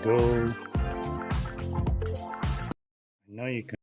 go. I know you can.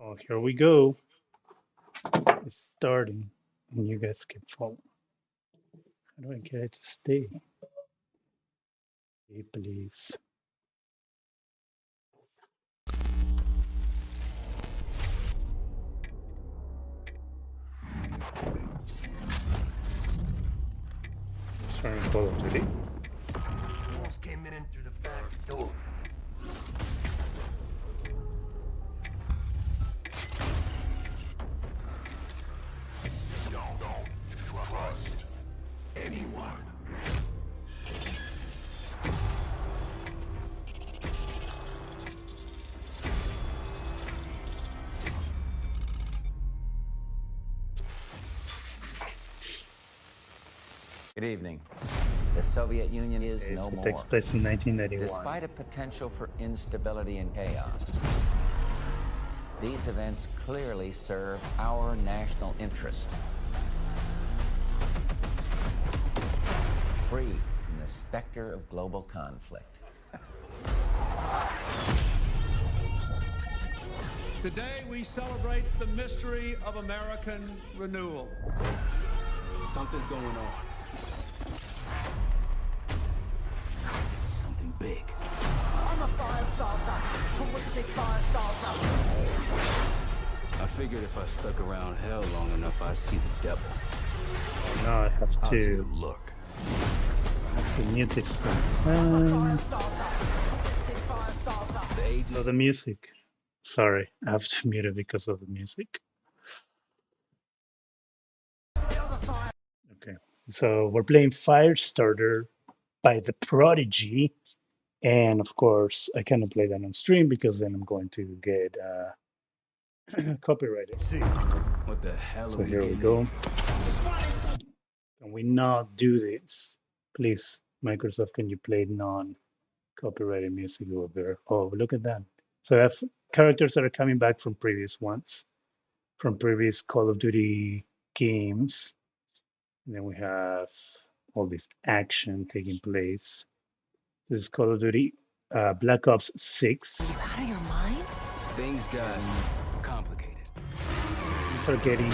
Oh, here we go. It's starting, and you guys keep following. How do I get it to stay? Hey, please. Starting Call of Duty. Almost came in through the back door. Don't trust anyone. Good evening. The Soviet Union is Okay, no so it more. takes place in 1991. Despite a potential for instability and chaos, these events clearly serve our national interest. Free from the specter of global conflict. Today we celebrate the mystery of American renewal. Something's going on. Something big. I'm a fire starter. Terrific fire starter. I figured if I stuck around hell long enough, I'd see the devil. Now I have How's to it look? mute this thing. Fire starter. Terrific fire starter. The age So is the music. Sorry, I have to mute it because of the music. Okay, so we're playing Firestarter by The Prodigy. And of course, I cannot play that on stream because then I'm going to get copyrighted. see. What the hell So are we here we getting go. into? Can we not do this? Please, Microsoft, can you play non-copyrighted music over there? Oh, look at that. So I have characters that are coming back from previous ones, from previous Call of Duty games. And then we have all this action taking place. This is Call of Duty Black Ops 6. Out of your mind? Things got complicated. Things are getting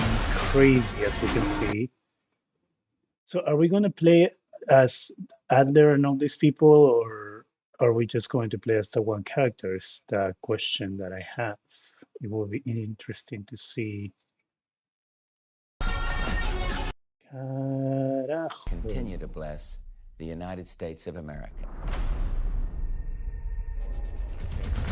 crazy, as we can see. So are we going to play as Adler and all these people, or are we just going to play as the one character? Is the question that I have. It will be interesting to see. Carajo. Continue to bless the United States of America.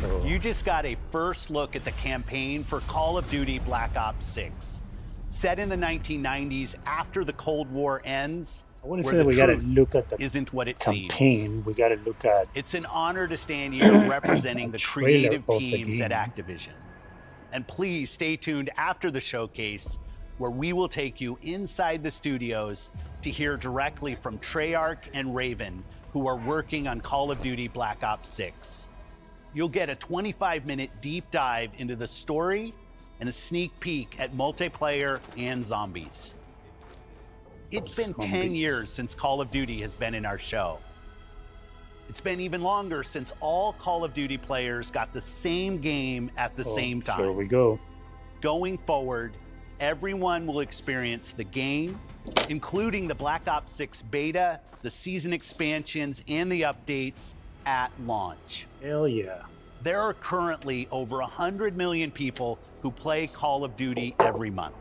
So You just got a first look at the campaign for Call of Duty Black Ops 6. Set in the 1990s after the Cold War ends, I want to where say that the we got to truth look at the isn't what it campaign. seems. We got to look at It's an honor to stand here representing the trailer creative of the teams at game. Activision. And please stay tuned after the showcase, where we will take you inside the studios to hear directly from Treyarch and Raven, who are working on Call of Duty Black Ops 6. You'll get a 25-minute deep dive into the story and a sneak peek at multiplayer and zombies. It's been 10 Zombies. years since Call of Duty has been in our show. It's been even longer since all Call of Duty players got the same game at the same time. Here we go. Going forward, everyone will experience the game, including the Black Ops 6 beta, the season expansions, and the updates at launch. Hell yeah. There are currently over 100 million people who play Call of Duty every month.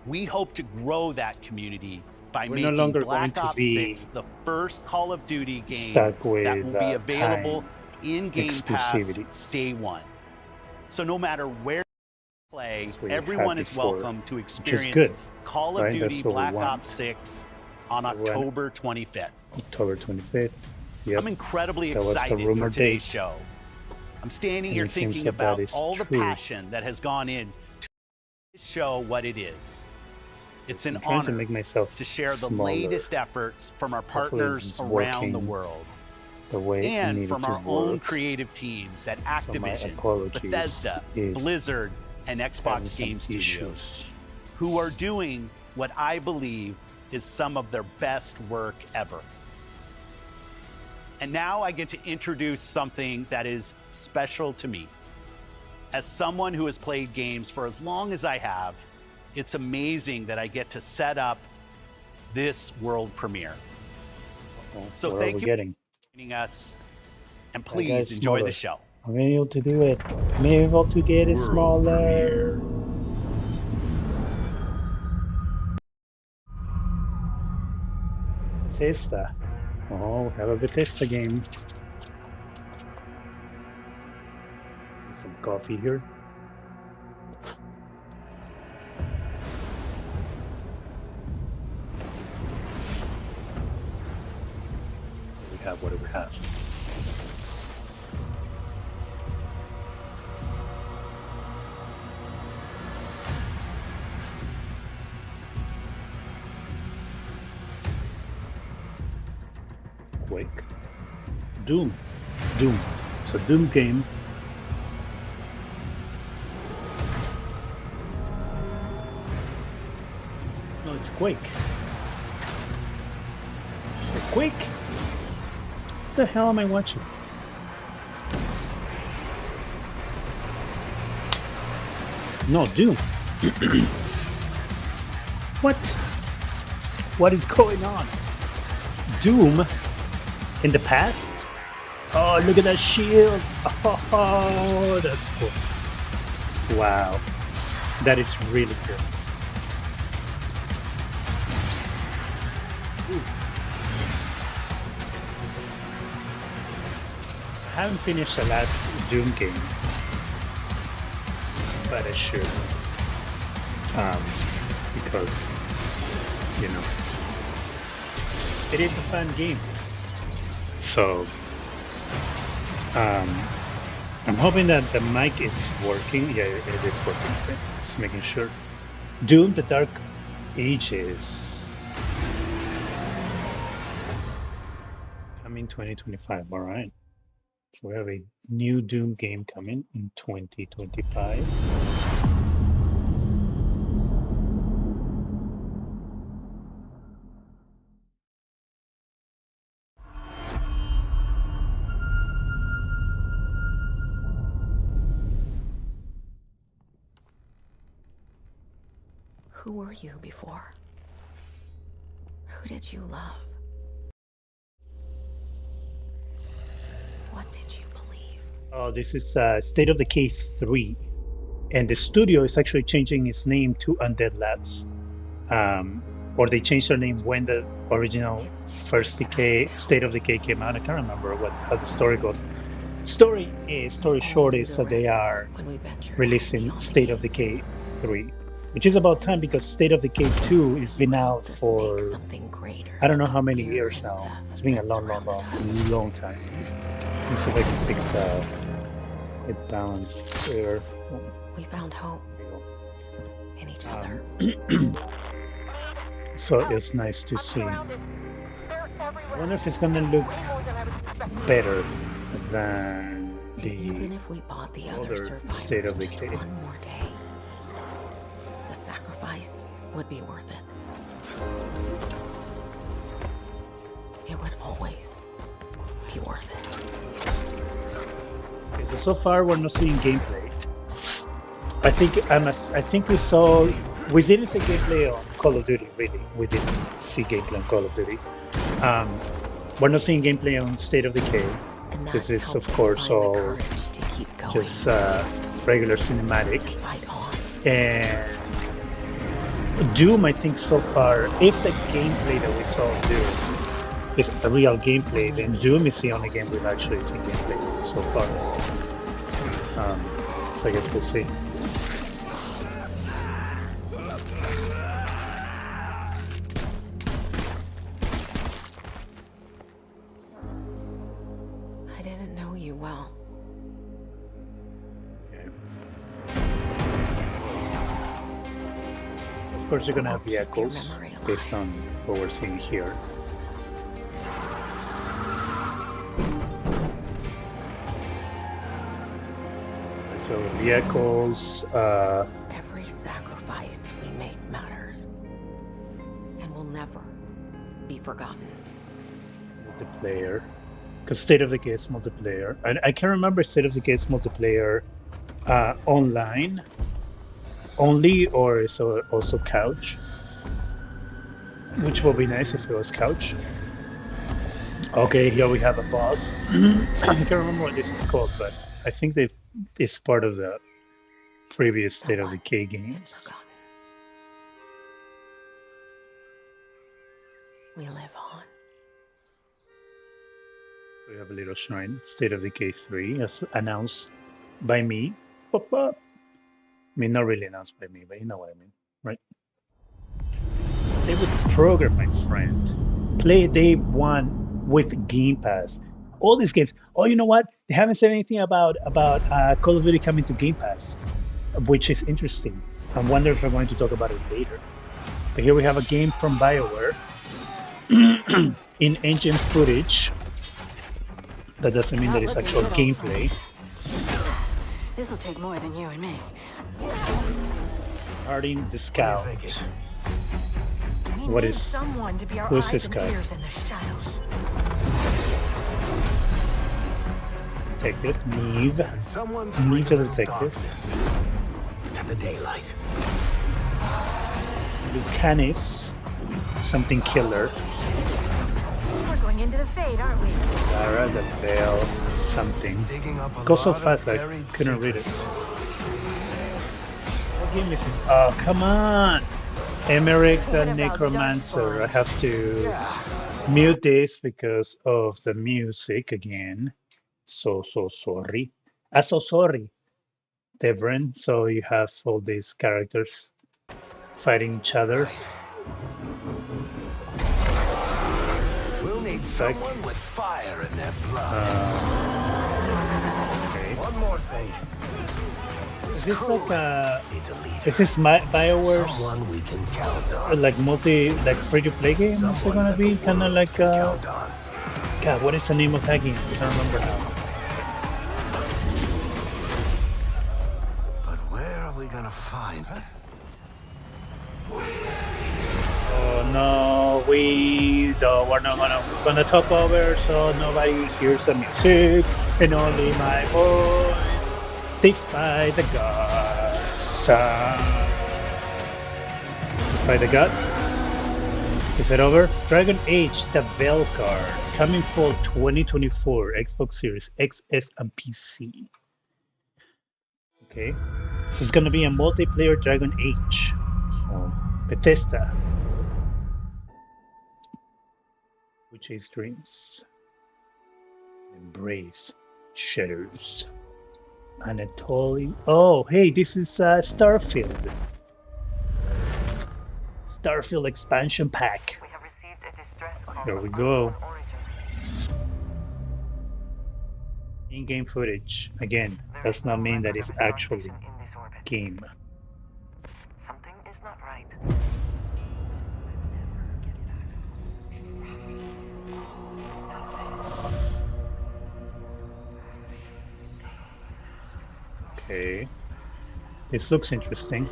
We hope to grow that community by We're no making longer Black going to Ops be 6 the first Call of Duty game stuck with, that will be available time in Game Pass exclusivities. day one. So no matter where you play, That's what you had everyone is before, welcome to which is experience good, Call of right? Duty That's what we Black want. Ops 6 on We want- October 25th. October 25th. Yep. I'm incredibly That was the excited for rumored today's date. show. I'm standing And here it seems thinking that that about is all the true. passion that has gone into this show what it is. It's an I'm trying to honor make myself to share the smaller, latest efforts from our Hopefully partners this is around the working world the way it and needed from to our own work. creative teams at So my Activision, apologies Bethesda, if Blizzard, and having Xbox some Game Studios, issues. who are doing what I believe is some of their best work ever. And now I get to introduce something that is special to me. As someone who has played games for as long as I have, it's amazing that I get to set up this world premiere. So what are thank we you getting? for joining us, and That please guy's enjoy smaller. the show. I'm able to do it. I'm able to get it smaller. Bethesda. Oh, we have a Bethesda game. Some coffee here. What do we have? Quake. Doom. It's a Doom game. No, it's Quake. It's a Quake? What the hell am I watching? No, Doom. What? What is going on? Doom in the past? Oh, look at that shield. Oh, that's cool. Wow. That is really cool. Ooh. I haven't finished the last Doom game, but I should. Because, you know, it is a fun game. So, I'm hoping that the mic is working. Yeah, it is working. Just making sure. Doom: The Dark Ages. Coming 2025. All right. So we have a new Doom game coming in 2025. Who were you before? Who did you love? What did you believe? Oh, this is State of Decay 3. And the studio is actually changing its name to Undead Labs. Or they changed their name when the original first Decay, State of Decay came out. I can't remember how the story goes. Story short is that they are releasing State of Decay 3. Which is about time because State of Decay 2 has been out for I don't know how many years now. It's been a long time. Let me see if I can fix it balance there. We found hope in each other. So it's nice to see. I wonder if it's gonna look better than the even if we bought the other State of Decay. One more day, the sacrifice would be worth it. It would always be worth it. Okay, so far we're not seeing gameplay. I think we didn't see gameplay on Call of Duty, really. We didn't see gameplay on Call of Duty. We're not seeing gameplay on State of Decay. This is, of course, all just regular cinematic. And Doom, I think so far, if the gameplay that we saw of Doom is a real gameplay, then Doom is the only game we've actually seen gameplay so far. So I guess we'll see. I didn't know you well. Okay. Of course, you're gonna have the echoes based on what we're seeing here. So the echoes. Every sacrifice we make matters, and will never be forgotten. Multiplayer, because State of Decay is multiplayer. I can't remember State of Decay's multiplayer online only, or is also couch, which will be nice if it was couch. Okay, here we have a boss. I can't remember what this is called, but I think it's part of the previous State of Decay Is games. forgotten. We live on. We have a little shrine, State of Decay 3, as announced by me. Pop up. I mean, not really announced by me, but you know what I mean, right? Stay with the program, my friend. Play day one with Game Pass. All these games. Oh, you know what? They haven't said anything about Call of Duty coming to Game Pass, which is interesting. I wonder if we're going to talk about it later. But here we have a game from BioWare in engine footage. That doesn't mean that it's actual gameplay. This'll take more than you and me. Harding the Scout. We What need is- someone to be our who's eyes this and guy? ears in the shadows. Detective, Neve. And someone to Neve bring the a little detective. darkness to the daylight. Lucanis. Something killer. We're going into the fade, aren't we? Lara, the Veil. Something. Digging up a Go so lot of fast I buried couldn't read it. secrets. What game is this? Oh, come on! Emmerich the What about Necromancer. I Darkspawn? have to mute this because of the music again. So sorry. So sorry, Devrin. So you have all these characters fighting each other. We'll need Like- someone with fire in their blood. Okay. One more thing. Is this like a? Needs a leader. Is this BioWare's Someone we can count on. like free-to-play game? Is it Someone gonna that be the kind of world like can count on. God? What is the name of that game? I can't remember now. But where are we gonna find? Oh no, we're not gonna talk over, so nobody hears the music, and only my voice defy the gods. Defy the gods. Is it over? Dragon Age, the Veil card, coming fall 2024, Xbox Series XS and PC. Okay, so it's gonna be a multiplayer Dragon Age. So Bethesda. We chase dreams. Embrace shadows. Anatoly. Oh, hey, this is Starfield. Starfield expansion pack. We have received a distress call. Here we of go. unknown origin. In-game footage. Again, There does is not no mean that record it's of a star actually station in this orbit. game. Something is not right. Okay. This looks interesting.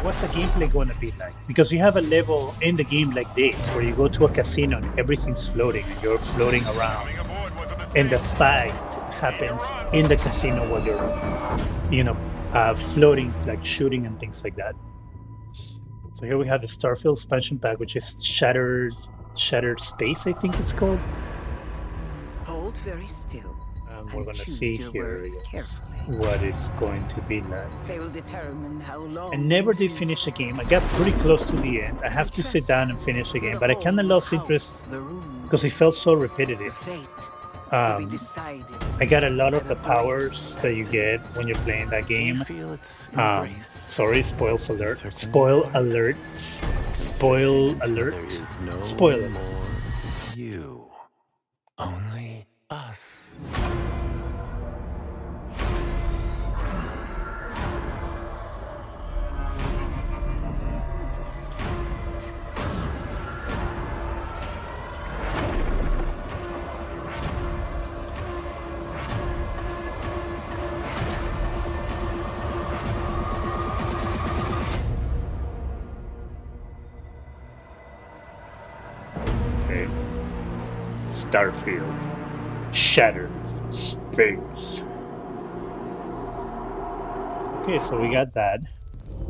What's the gameplay going to be like? Because you have a level in the game like this, where you go to a casino and everything's floating, and you're floating around, and the fight happens in the casino while you're, floating, like shooting and things like that. So here we have the Starfield expansion pack, which is Shattered Space, I think it's called. Hold very still. And we're And going to choose see your here words is carefully. what it's going to be like. They will determine how long. I never did finish the game. I got pretty close to the end. I have to sit down and finish the game, but I kind of lost interest because it felt so The repetitive. fate will be Um, decided. I got a lot of the powers that you get when you're playing that game. Feel its Um, embrace. sorry, spoils alert. Spoil alert. Spoil alert. There is no Spoiler. more you. Only us. Okay. Starfield. Shattered Space. Okay, so we got that.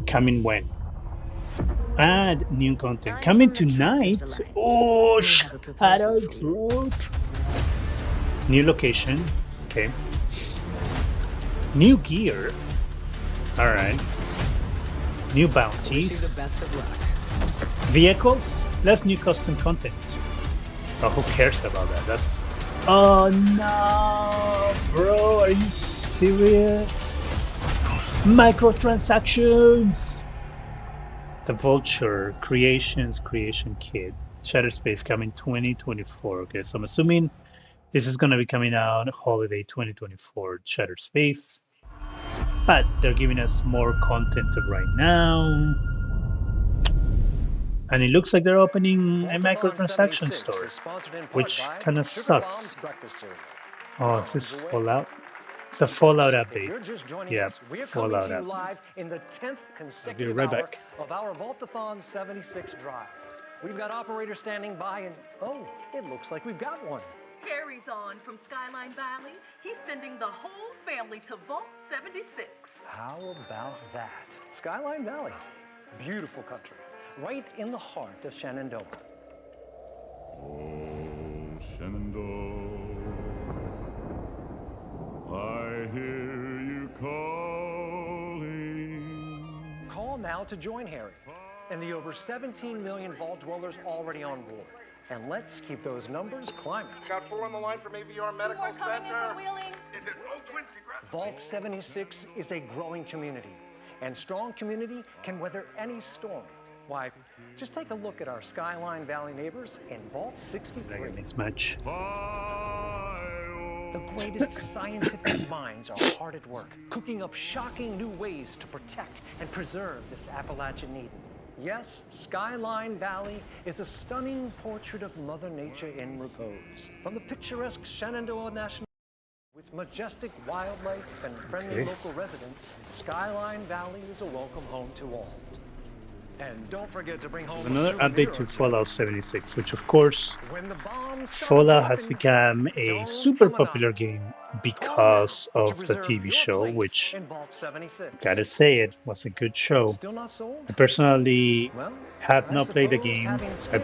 Coming when? Add new content. Coming tonight. Oh, Shadow Troop. New location. Okay. New gear. All right. New bounties. Best of luck. Vehicles. Less new custom content. Oh, who cares about that? That's. Oh no, bro! Are you serious? Microtransactions. The Vulture Creation Kit. Shattered Space coming 2024. Okay, so I'm assuming this is going to be coming out holiday 2024 Shattered Space. But they're giving us more content right now. And it looks like they're opening a microtransaction store, which kind of sucks. Oh, is this Fallout? It's a Fallout update. Yeah, Fallout update. Live in the 10th I'll be consecutive right hour back. of our Vaultathon 76 drive. We've got operators standing by and, oh, it looks like we've got one. Harry's on from Skyline Valley. He's sending the whole family to Vault 76. How about that? Skyline Valley, beautiful country, right in the heart of Shenandoah. Oh, Shenandoah, I hear you calling. Call now to join Harry and the over 17 million Vault dwellers already on board. And let's keep those numbers climbing. Got 4 on the line from AVR Medical Center. Vault 76 is a growing community, and strong community can weather any storm. Why, just take a look at our Skyline Valley neighbors in Vault 63. Mismatch. The greatest scientific minds are hard at work, cooking up shocking new ways to protect and preserve this Appalachian Eden. Yes, Skyline Valley is a stunning portrait of Mother Nature in repose. From the picturesque Shenandoah National, with its majestic wildlife and friendly local residents, Skyline Valley is a welcome home to all. And don't forget to bring home Another update to Fallout 76, which of course, Fallout has become a super popular game because of the TV show, which, gotta say, it was a good show. I personally have not played the game. I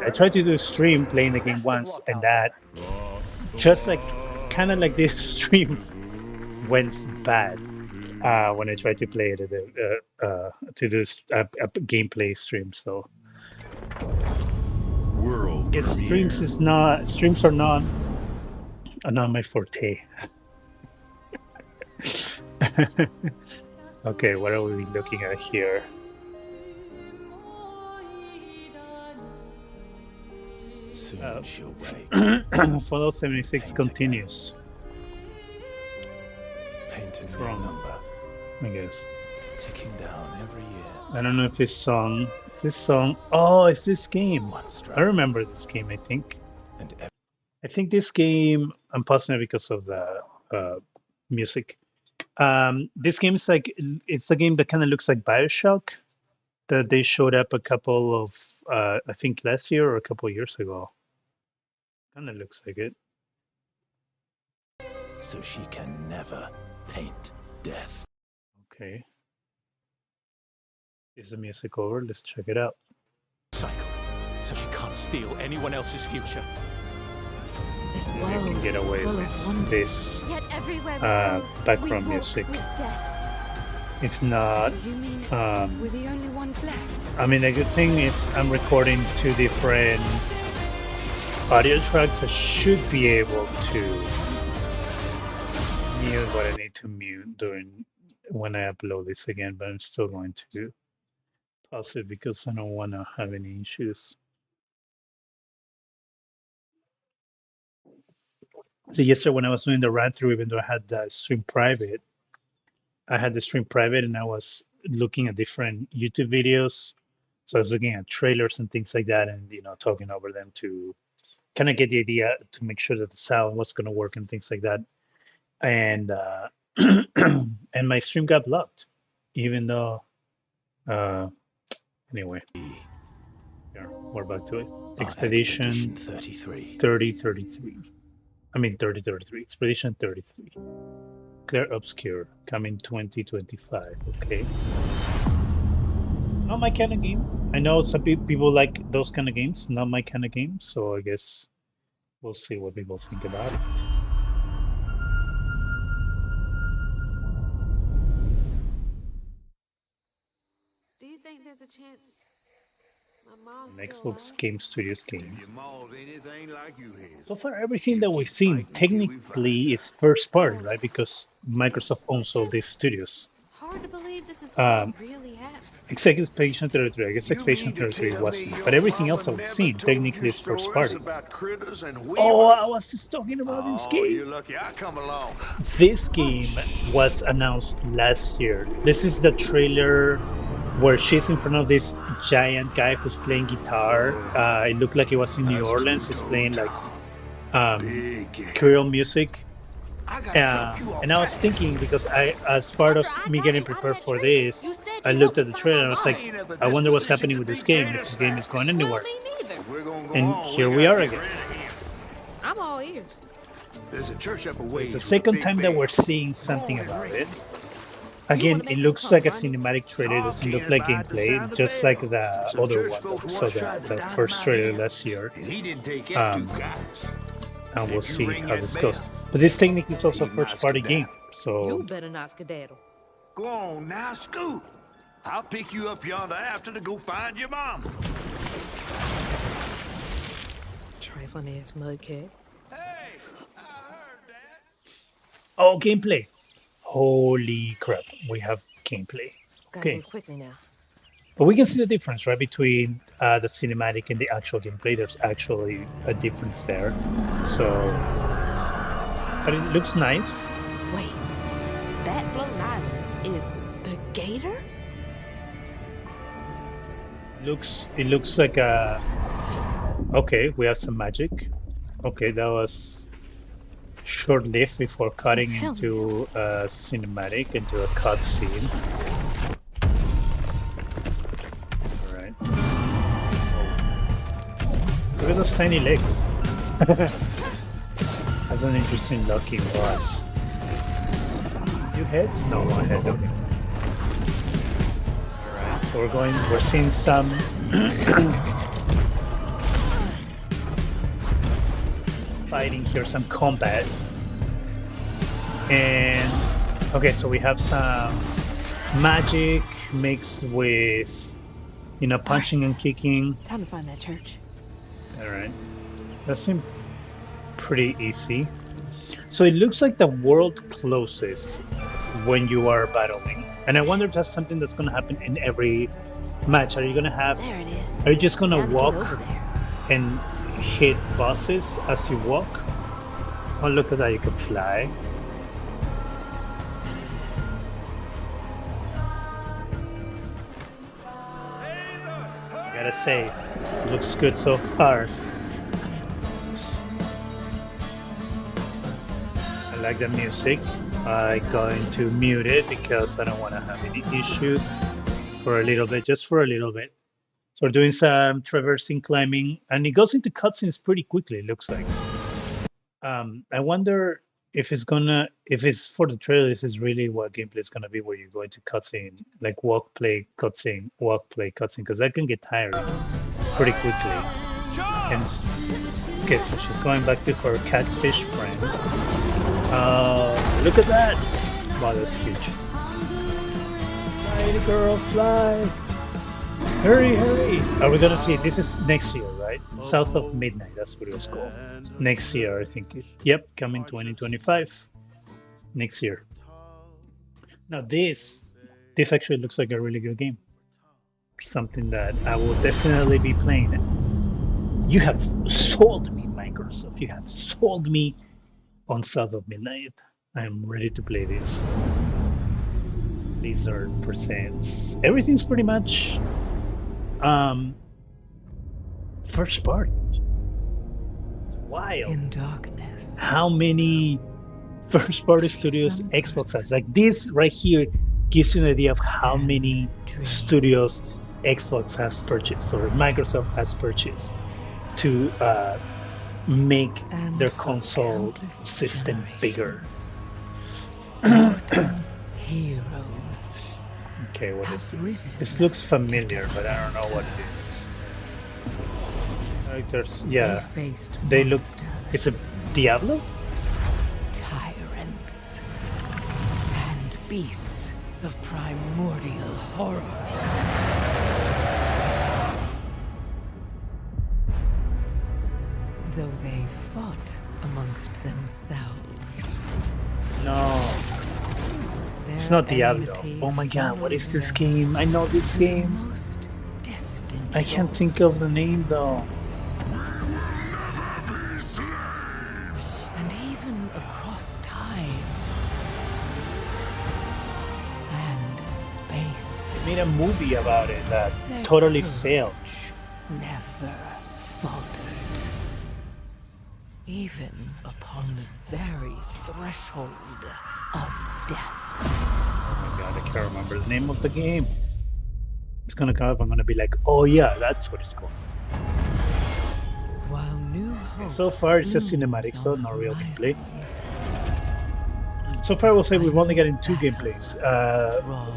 tried to do a stream playing the game once, and that, just like, kind of like this stream, went bad. When I tried to play it to do a gameplay stream, so World streams are not my forte. Okay, what are we looking at here? Soon she'll wake. Fallout 76 continues. Painting Wrong number. I guess. Ticking down every year. I don't know if this song. Is this song? Oh, it's this game. I remember this game. I think this game. I'm positive because of the music. This game is like it's a game that kind of looks like BioShock. That they showed up a couple of I think last year or a couple of years ago. Kind of looks like it. So she can never paint death. Okay. Is the music over? Let's check it out. Cycle. So she can't steal anyone else's future. This You world can get is away full with of wonders. this Yet everywhere we go, background we walk music. with death. If not, You mean we're the only ones left? I mean, the good thing is I'm recording 2 different audio tracks. I should be able to mute what I need to mute during when I upload this again, but I'm still going to pause it because I don't want to have any issues. So yesterday when I was doing the run through, even though I had the stream private, and I was looking at different YouTube videos. So I was looking at trailers and things like that, and talking over them to kind of get the idea to make sure that the sound was going to work and things like that. And and my stream got blocked, even though. Anyway, yeah, we're back to it. Expedition 3033. I mean 3033. Expedition 33. Clair Obscure coming 2025. Okay. Not my kind of game. I know some people like those kind of games. Not my kind of game. So I guess we'll see what people think about it. Do you think there's a chance my mom's An still Xbox alive? Game Studios game. Your mom's anything like you have. So far, everything that we've seen technically is first party, right? Because Microsoft owns all these studios. Hard to believe this is all really happening. Except Expedition 33. I guess Expedition 33 wasn't. But everything else that we've seen technically is first party. Oh, I was just talking about this game. You're lucky I come along. This game was announced last year. This is the trailer where she's in front of this giant guy who's playing guitar. It looked like it was in New Orleans. He's playing like Creole music. And I was thinking, because as part of me getting prepared for this, I looked at the trailer and I was like, I wonder what's happening with this game, if this game is going anywhere. And here we are again. I'm all ears. There's a church up away. It's the second time that we're seeing something about it. Again, it looks like a cinematic trailer. It doesn't look like gameplay, just like the other one that we saw, the first trailer last year. And we'll see how this goes. But this technically is also a first-party game, so... You better not skedaddle. Go on now, scoot. I'll pick you up yonder after to go find your mom. Trifling ass mudcat. Oh, gameplay. Holy crap, we have gameplay. Gotta Okay, move quickly now. but we can see the difference, right, between the cinematic and the actual gameplay. There's actually a difference there. So, but it looks nice. Wait, that floating island is the gator? It looks like a... Okay, we have some magic. Okay, that was short-lived before cutting into a cinematic, into a cutscene. Alright. Look at those tiny legs. That's an interesting looking boss. Two heads? No, one head. Okay. Alright, so we're seeing some fighting here, some combat. And okay, so we have some magic mixed with, you know, punching and kicking. Time to find that church. Alright. That seemed pretty easy. So it looks like the world closes when you are battling. And I wonder if that's something that's gonna happen in every match. Are you gonna have... There it is. Are you just gonna Now to get walk over there. and hit bosses as you walk? Oh, look at that, you can fly. I gotta say, looks good so far. I like the music. I'm going to mute it because I don't want to have any issues for a little bit, just for a little bit. So we're doing some traversing, climbing, and it goes into cutscenes pretty quickly, it looks like. I wonder if it's for the trailer, this is really what gameplay is gonna be, where you're going to cutscene, like walk, play, cutscene, walk, play, cutscene, because that can get tiring pretty quickly. And okay, so she's going back to her catfish friend. Look at that! Wow, that's huge. Fly, girl, fly! Hurry, hurry! Are we gonna see it? This is next year, right? South of Midnight, that's what it was called. Next year, I think. Yep, coming 2025. Next year. Now this actually looks like a really good game. Something that I will definitely be playing. You have sold me, Microsoft. You have sold me on South of Midnight. I am ready to play this. Blizzard presents. Everything's pretty much first party. It's wild. In darkness. How many first party studios Xbox has? Like this right here gives you an idea of how many studios Xbox has purchased or Microsoft has purchased to make their console system bigger. Heroes. Okay, what is this? This looks familiar, but I don't know what it is. Characters, yeah, they look. Is it Diablo? Tyrants and beasts of primordial horror. Though they fought amongst themselves. No. It's not Diablo. Oh my god, what is this game? I know this game. I can't think of the name though. And even across time and space. They made a movie about it that totally failed. Never faltered. Even upon the very threshold of death. Oh my god, I can't remember the name of the game. It's gonna come up, I'm gonna be like, oh yeah, that's what it's called. While new hope So far it's just cinematic, so not real gameplay. So far I will say we've only gotten 2 gameplays.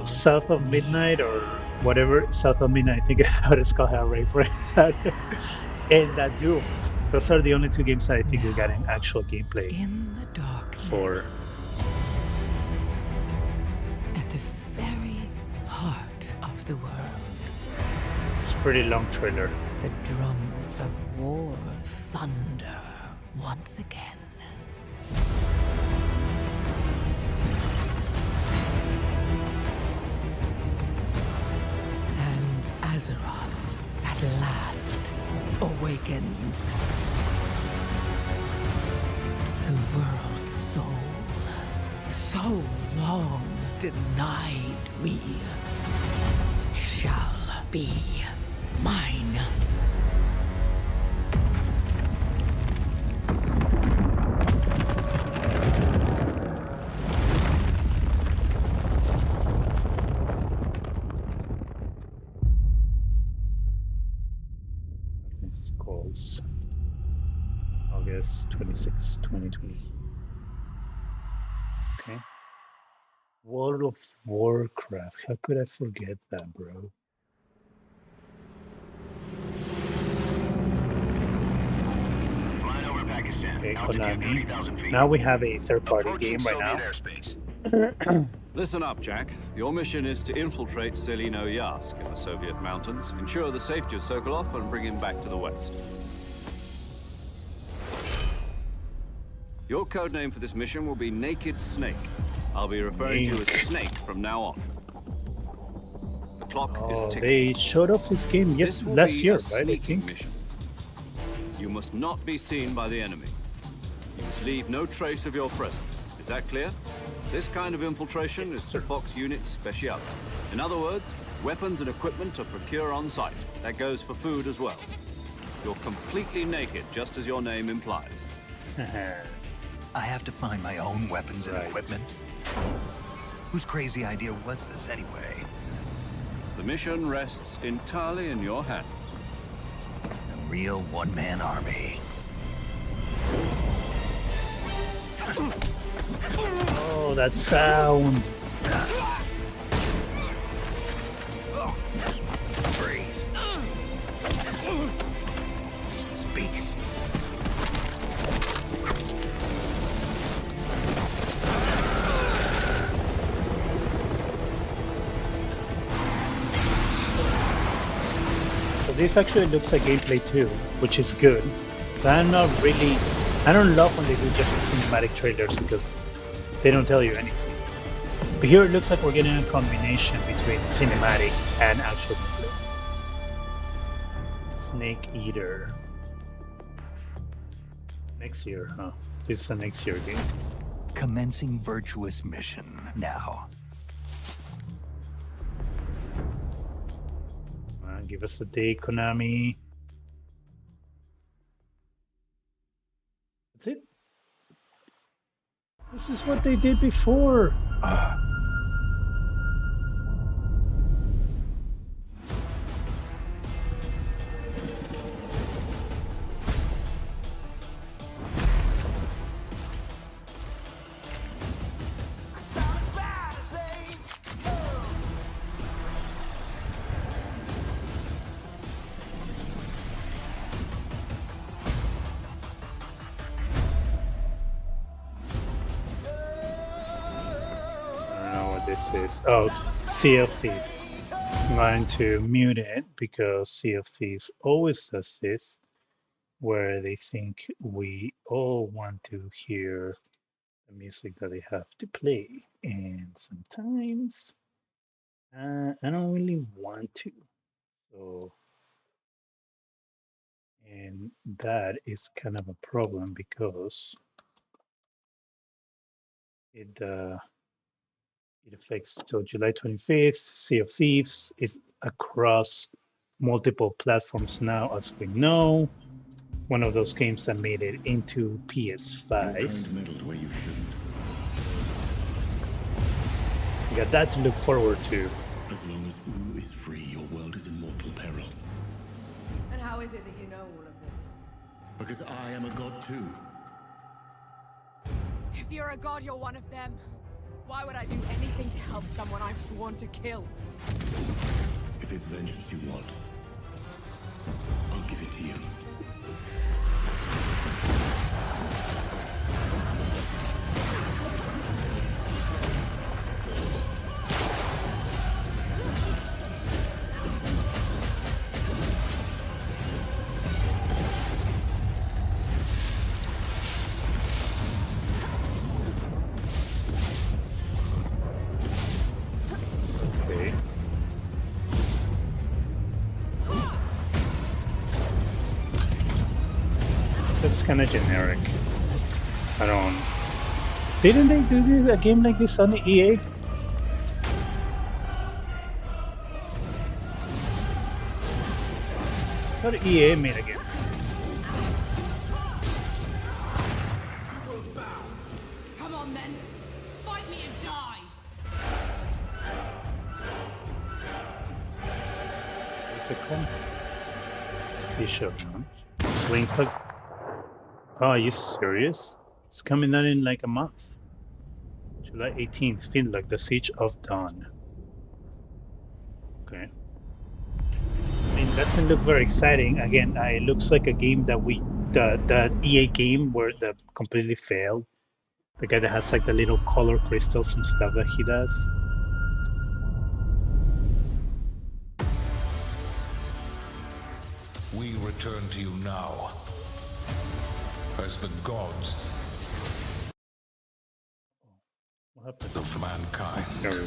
South of Midnight or whatever, South of Midnight, I think it's called Ray for that. And that Doom. Those are the only 2 games that I think we got an actual gameplay in the darkness, for. at the very heart of the world. It's a pretty long trailer. The drums of war thunder once again. And Azeroth at last awakens. The world's soul, so long denied me, shall be mine. This calls August 26, 2020. Okay. World of Warcraft. How could I forget that, bro? Okay, Konami. Now we have a third-party game right now. Listen up, Jack. Your mission is to infiltrate Selino Yask in the Soviet mountains, ensure the safety of Sokolov, and bring him back to the West. Your codename for this mission will be Naked Snake. I'll be referring to you as Snake from now on. The clock is ticking. They showed off this game last year, right? I think. Mission. You must not be seen by the enemy. You must leave no trace of your presence. Is that clear? This kind of infiltration is the Fox unit's speciality. In other words, weapons and equipment are procured on site. That goes for food as well. You're completely naked, just as your name implies. I have to find my own weapons and equipment? Whose crazy idea was this anyway? The mission rests entirely in your hands. A real one-man army. Oh, that sound. Freeze. Speak. So this actually looks like gameplay too, which is good. So I don't love when they do just the cinematic trailers because they don't tell you anything. But here it looks like we're getting a combination between cinematic and actual gameplay. Snake Eater. Next year, huh? This is a next year game. Commencing virtuous mission now. Give us a date, Konami. That's it. This is what they did before. is this? Oh, Sea of Thieves. I'm going to mute it because Sea of Thieves always does this, where they think we all want to hear the music that they have to play, and sometimes I don't really want to. So, and that is kind of a problem because it affects. So July 25th, Sea of Thieves is across multiple platforms now, as we know. One of those games that made it into PS5. Your kind meddled where you shouldn't. We got that to look forward to. As long as Oo is free, your world is in mortal peril. And how is it that you know all of this? Because I am a god too. If you're a god, you're one of them. Why would I do anything to help someone I've sworn to kill? If it's vengeance you want, I'll give it to you. Okay. That's kind of generic. I don't. Didn't they do this, a game like this on the EA? I thought EA made a game like this. Come on then. Fight me and die. What's it called? Sea Showdown. Link like. Oh, are you serious? It's coming out in like a month. July 18th, Finland, The Siege of Dawn. Okay. I mean, doesn't look very exciting. Again, it looks like a game that the EA game where that completely failed. The guy that has like the little color crystals and stuff that he does. We return to you now. As the gods What happened? of mankind. There we go.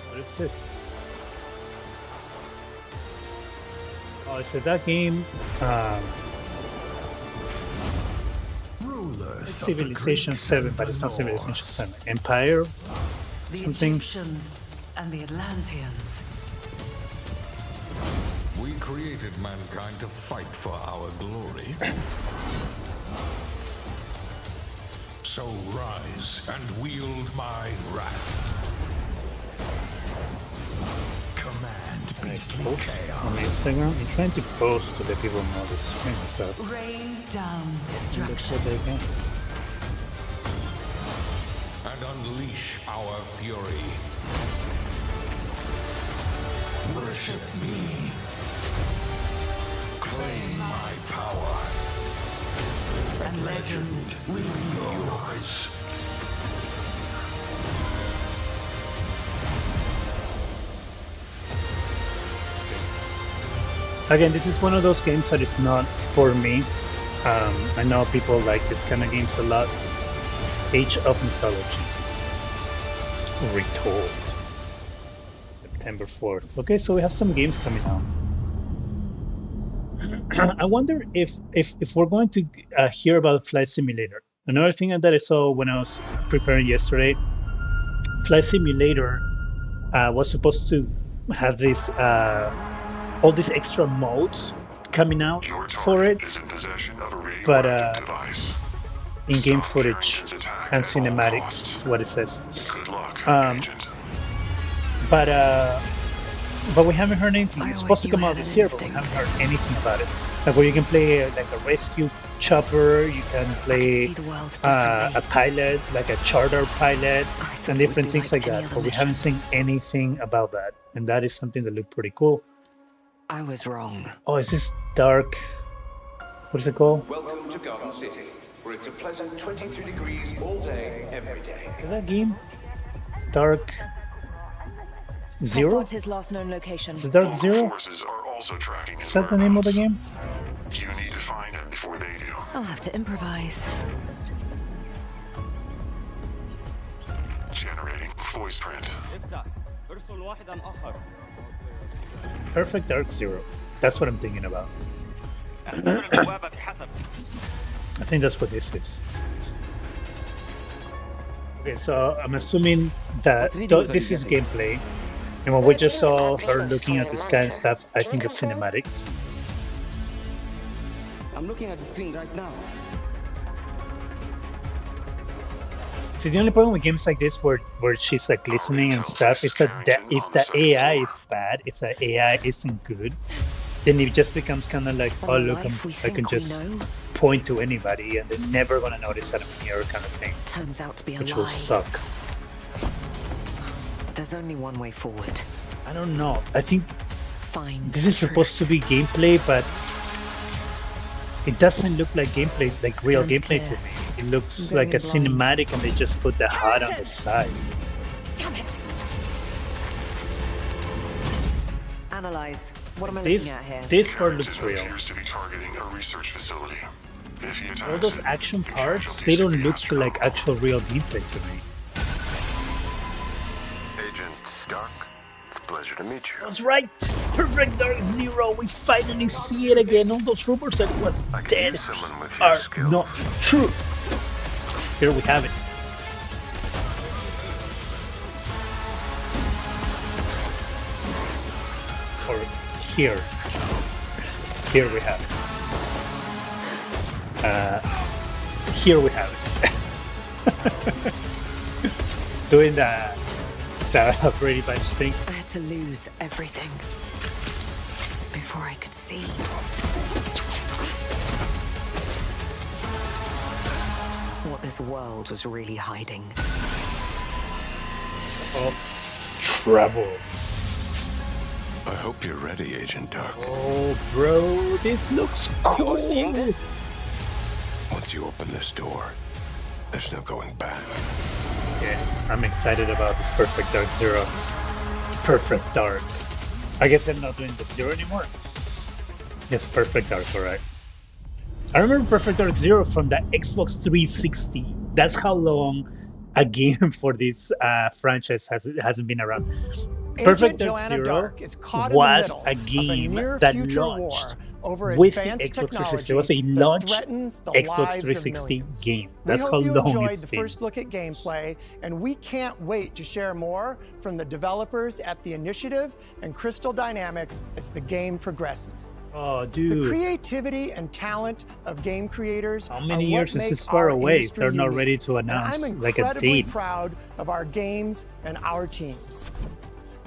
What is this? Oh, is it that game? Rulers It's Civilization 7, but it's not Civilization 7. Empire? The Something? Egyptians and the Atlanteans. We created mankind to fight for our glory. So rise and wield my wrath. Command beastly chaos. On Instagram, I'm trying to post to let people know this stream is up. Rain down destruction. That's what they get. And unleash our fury. Worship me. Claim my power. And legend will be yours. Again, this is one of those games that is not for me. I know people like this kind of games a lot. Age of Mythology. Retold. September 4th. Okay, so we have some games coming out. I wonder if we're going to hear about Flight Simulator. Another thing that I saw when I was preparing yesterday, Flight Simulator was supposed to have this all these extra modes coming out for it, but in-game footage and cinematics is what it says. But we haven't heard anything. It's supposed to come out this year, but we haven't heard anything about it. Like where you can play like a rescue chopper, you can play a pilot, like a charter pilot, and different things like that. But we haven't seen anything about that, and that is something that looked pretty cool. I was wrong. Oh, is this Dark? What is it called? Welcome to Garden City. where it's a pleasant 23 degrees all day, every day. Is that game? Dark How Zero? far to his last known location? Is it Dark Zero? Forces are also tracking Is that the name of the game? You need to find him before they do. I'll have to improvise. Generating voice print. Perfect Dark Zero. That's what I'm thinking about. I think that's what this is. Okay, so I'm assuming that this is gameplay, and what we just saw her looking at the sky and stuff, I think the cinematics. I'm looking at the screen right now. See, the only problem with games like this where she's like listening and stuff is that if the AI is bad, if the AI isn't good, then it just becomes kind of like, oh look, I can just point to anybody and they're never gonna notice that I'm here, kind of thing. Turns out to be a which lie. will suck. There's only one way forward. I don't know. I think Find this is supposed to be gameplay, but it doesn't look like gameplay, like real gameplay to me. It looks like a cinematic and they just put the HUD on the side. Damn it! Analyze. What am I This looking at here? this part looks real. Appears to be targeting a research facility. If he All attacks those it, action parts, they don't look like actual real gameplay to me. Agent Stark, it's a pleasure to meet you. That's right! Perfect Dark Zero! We finally see it again! All those rumors that it was dead are not true! Here we have it. Or here. Here we have it. Here we have it. Doing the Brady Bunch thing. I had to lose everything before I could see. What this world was really hiding. Oh, trouble. I hope you're ready, Agent Dark. Oh, bro, this looks cool. Once you open this door, there's no going back. Yeah, I'm excited about this Perfect Dark Zero. Perfect Dark. I guess I'm not doing the Zero anymore. Yes, Perfect Dark, alright. I remember Perfect Dark Zero from the Xbox 360. That's how long a game for this franchise hasn't been around. Perfect Dark Zero was a game that launched with the Xbox 360. It was a launch Xbox 360 game. That's how long it's been. We hope you enjoyed the first look at gameplay, and we can't wait to share more from the developers at the Initiative and Crystal Dynamics as the game progresses. Oh, dude. The creativity and talent of game creators. How many years is this far away? They're not ready to announce like a date. I'm incredibly proud of our games and our teams.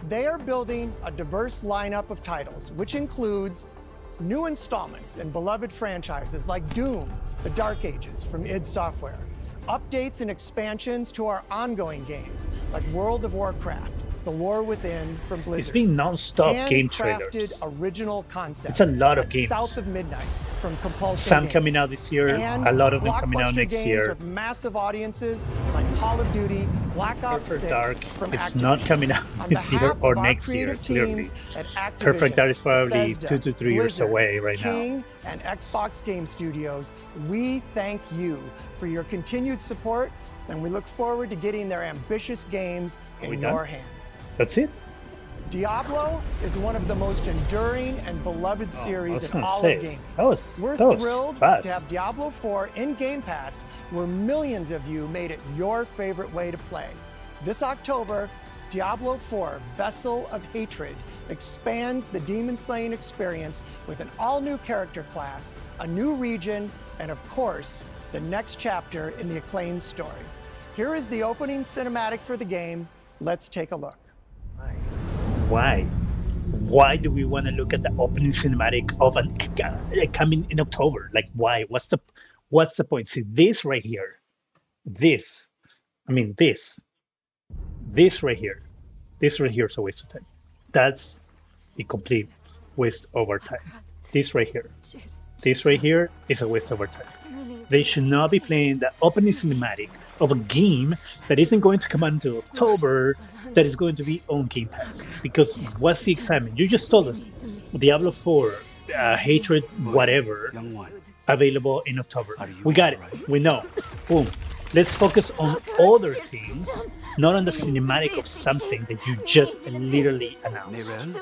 They are building a diverse lineup of titles, which includes new installments in beloved franchises like Doom, The Dark Ages from id Software, updates and expansions to our ongoing games like World of Warcraft, The War Within from Blizzard. It's been non-stop game trailers. Original concepts. It's a lot of like games. South of Midnight from Compulsion Some Games. coming out this year, And a lot of them coming out blockbuster next games year. With massive audiences like Call of Duty, Black Ops Perfect 6 Dark from is Activision. not coming out On this year behalf or of our next year, creative clearly. teams at Activision, Perfect Dark is probably Bethesda, 2 to 3 years Blizzard, away right now. King, and Xbox Game Studios, we thank you for your continued support, and we look forward to getting their ambitious games Are we in done? your hands. That's it? Diablo is one of the most enduring and beloved series in all of gaming. We're that was thrilled fast. to have Diablo 4 in Game Pass, where millions of you made it your favorite way to play. This October, Diablo 4 Vessel of Hatred expands the demon slaying experience with an all-new character class, a new region, and of course, the next chapter in the acclaimed story. Here is the opening cinematic for the game. Let's take a look. Why? Why do we want to look at the opening cinematic of an coming in October? Like, why? What's the point? See, this right here, this right here is a waste of time. That's a complete waste of our time. This right here, this right here is a waste of our time. They should not be playing the opening cinematic of a game that isn't going to come out until October, that is going to be on Game Pass. Because what's the excitement? You just told us Diablo 4, Hatred, whatever, available in October. We got it. We know. Boom. Let's focus on other things, not on the cinematic of something that you just literally announced.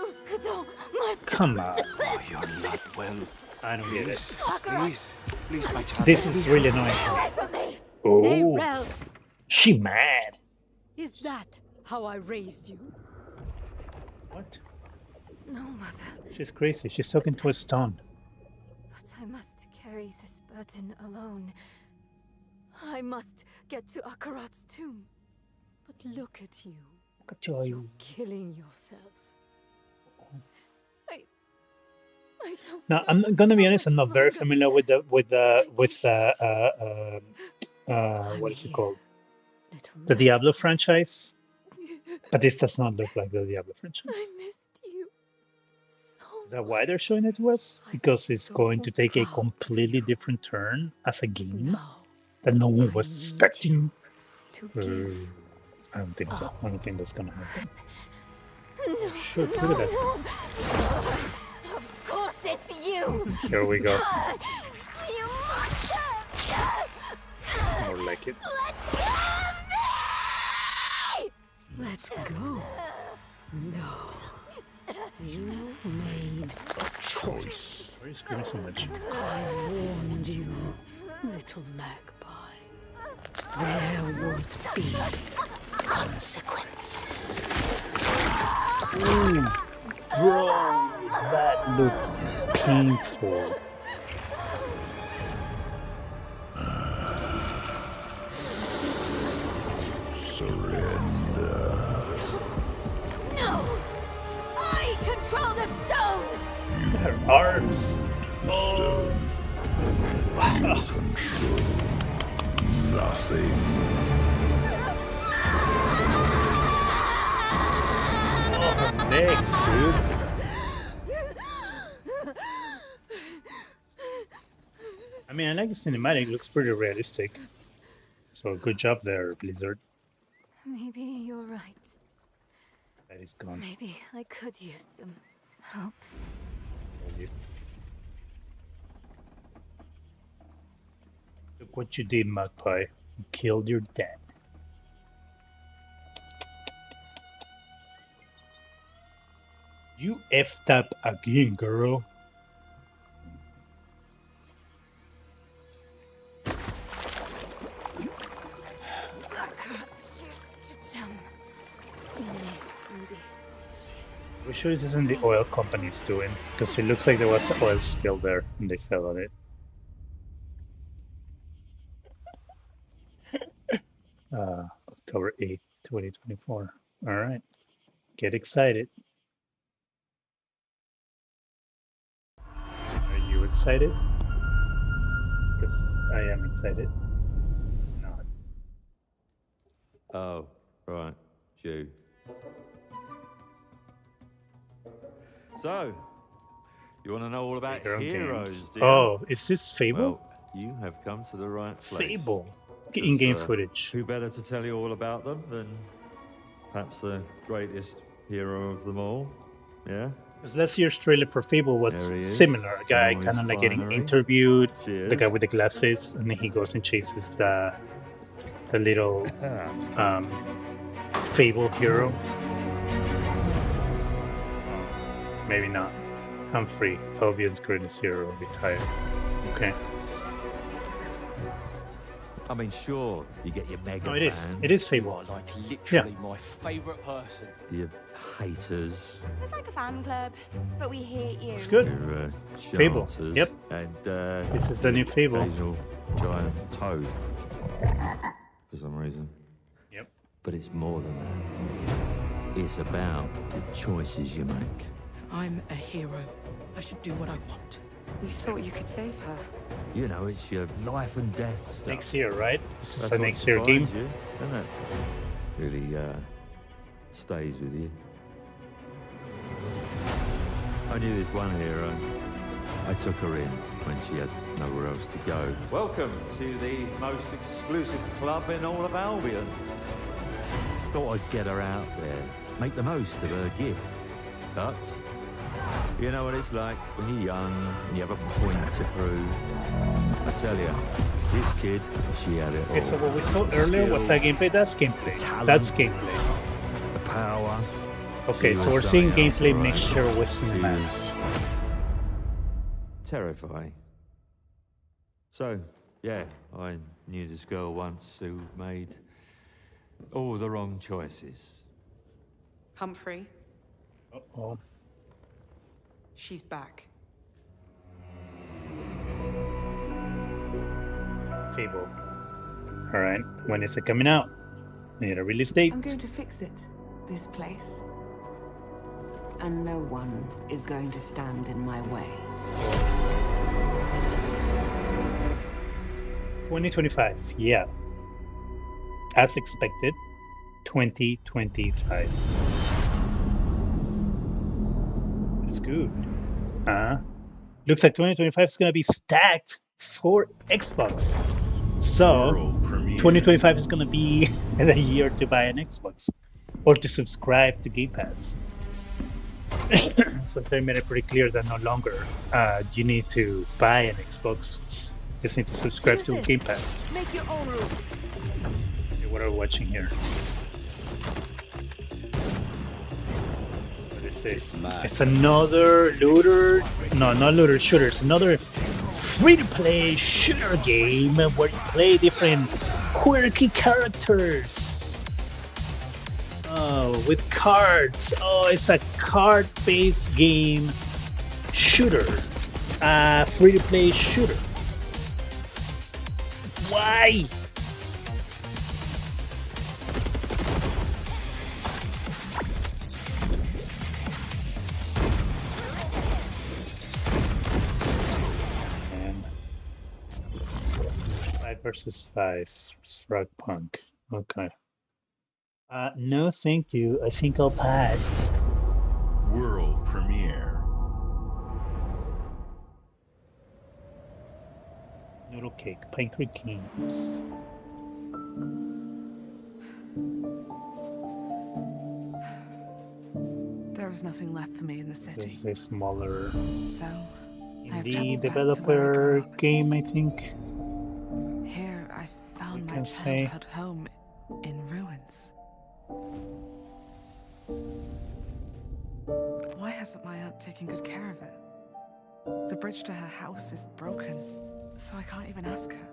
Come on. Oh, you're not well. I don't get it. Please, my child. This is really annoying. Oh, Nerel, she mad. is that how I raised you? What? No, Mother. She's crazy. She's talking to a stone. But I must carry this burden alone. I must get to Akarat's tomb. But look at you. Look at you. You're killing yourself. I don't. Now, I'm gonna be honest. I'm not very familiar with what is it called? The Diablo franchise. But this does not look like the Diablo franchise. I missed you. Is that why they're showing it to us? Because it's going to take a completely different turn as a game that no one was expecting. I don't think so. I don't think that's gonna happen. No, Sure, look at that. Of course it's you. Here we go. You monster. More like it. Let's go. No. You made a choice. Why are you screaming so much? I warned you, little magpie. There would be consequences. Ooh, bro, that looked painful. Surrender. No! I control the stone! Her arms. The stone. You control nothing. Oh, her legs, dude. I mean, I like the cinematic. It looks pretty realistic. So good job there, Blizzard. Maybe you're right. That is gone. Maybe I could use some help. Look what you did, Magpie. You killed your dad. You effed up again, girl. We're sure this isn't the oil company's doing, because it looks like there was oil spill there and they fell on it. October 8th, 2024. All right. Get excited. Are you excited? Because I am excited. Not. Oh, right. You. So, you want to know all about heroes, do you? Oh, is this Fable? Well, you have come to the right place. Fable. In-game footage. Who better to tell you all about them than perhaps the greatest hero of them all? Yeah? Because last year's trailer for Fable was similar. A guy kind of like getting interviewed, the guy with the glasses, and then he goes and chases the little Fable hero. Maybe not. Humphrey, Albion greatest hero, retired. Okay. I mean, sure, you get your mega fans. It is. It is Fable. You are like literally my favourite person. Your haters. It's like a fan club, but we hate you. It's good. Your Fable. chancers, Yep. And this is the new Fable. Occasional giant toad. For some reason. Yep. But it's more than that. It's about the choices you make. I'm a hero. I should do what I want. You thought you could save her? You know, it's your life and death stuff. Next year, right? This is That's the what next year game. defines you, doesn't it? Really stays with you. I knew this one hero. I took her in when she had nowhere else to go. Welcome to the most exclusive club in all of Albion. Thought I'd get her out there, make the most of her gift. But you know what it's like when you're young and you have a point to prove. I tell you, this kid, she had it all. Okay, so what we saw earlier was that gameplay. That's gameplay. That's gameplay. The power. Okay, so we're seeing gameplay mixture with cinematics. Terrifying. So, yeah, I knew this girl once who made all the wrong choices. Humphrey, Uh-oh. she's back. Fable. Alright, when is it coming out? Need a release date? I'm going to fix it, this place. And no one is going to stand in my way. 2025, yeah. As expected, 2025. That's good. Looks like 2025 is going to be stacked for Xbox. So, 2025 is going to be the year to buy an Xbox or to subscribe to Game Pass. So they made it pretty clear that no longer you need to buy an Xbox. Just need to subscribe to Game Pass. Make your own rules. Okay, what are we watching here? What is this? It's another looter. No, not looter shooter. It's another free-to-play shooter game where you play different quirky characters. Oh, with cards. Oh, it's a card-based game shooter. Free-to-play shooter. Why? And 5 versus 5, Frog Punk. Okay. No, thank you. I think I'll pass. World premiere. Noodle Cake, Pine Creek Games. There is nothing left for me in the city. This is a smaller So, I have indie traveled back to where I developer grew up. game, I think. Here, I found my can say. childhood home in ruins. Why hasn't my aunt taken good care of it? The bridge to her house is broken, so I can't even ask her.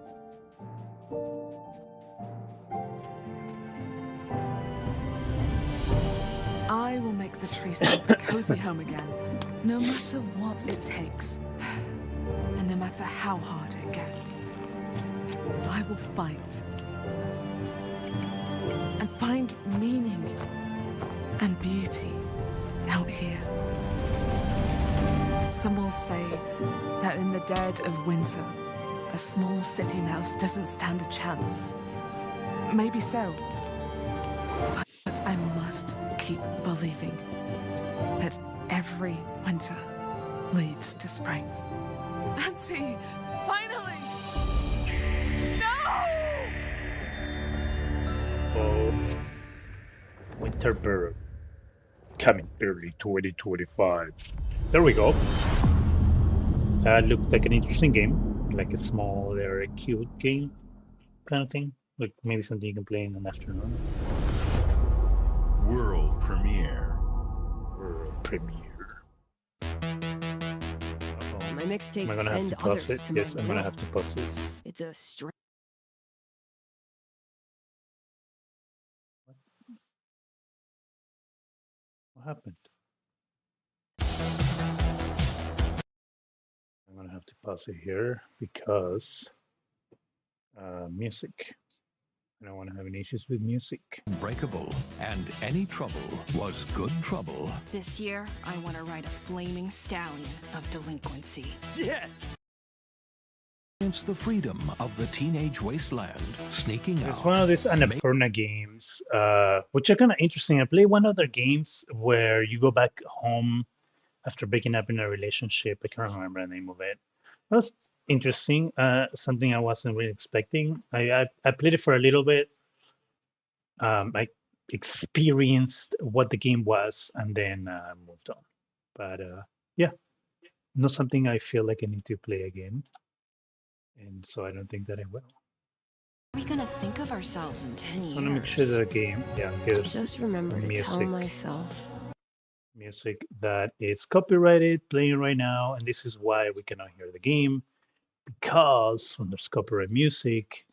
I will make the tree stump a cozy home again, no matter what it takes. And no matter how hard it gets. I will fight. And find meaning and beauty out here. Some will say that in the dead of winter, a small city mouse doesn't stand a chance. Maybe so. But I must keep believing that every winter leads to spring. Auntie, finally! No! Oh, Winter Burrow. Coming early 2025. There we go. That looked like an interesting game. Like a small, very cute game kind of thing. Like maybe something you can play in an afternoon. World premiere. World premiere. My mixtapes Am I gonna have spend to pause others it? to Yes, my I'm gonna will. have to pause this. It's a strength. What happened? I'm gonna have to pause it here because music. I don't want to have any issues with music. Breakable, and any trouble was good trouble. This year, I want to ride a flaming stallion of delinquency. Yes! It's the freedom of the teenage wasteland, sneaking It's out. one of these Annapurna games, which are kind of interesting. I played one of their games where you go back home after breaking up in a relationship. I can't remember the name of it. That was interesting. Something I wasn't really expecting. I played it for a little bit. I experienced what the game was and then moved on. But yeah, not something I feel like I need to play again. And so I don't think that I will. What are we gonna think of ourselves in 10 years? I want to make sure that the game, gives just remember to tell music, myself. music that is copyrighted playing right now, and this is why we cannot hear the game, because when there's copyright music,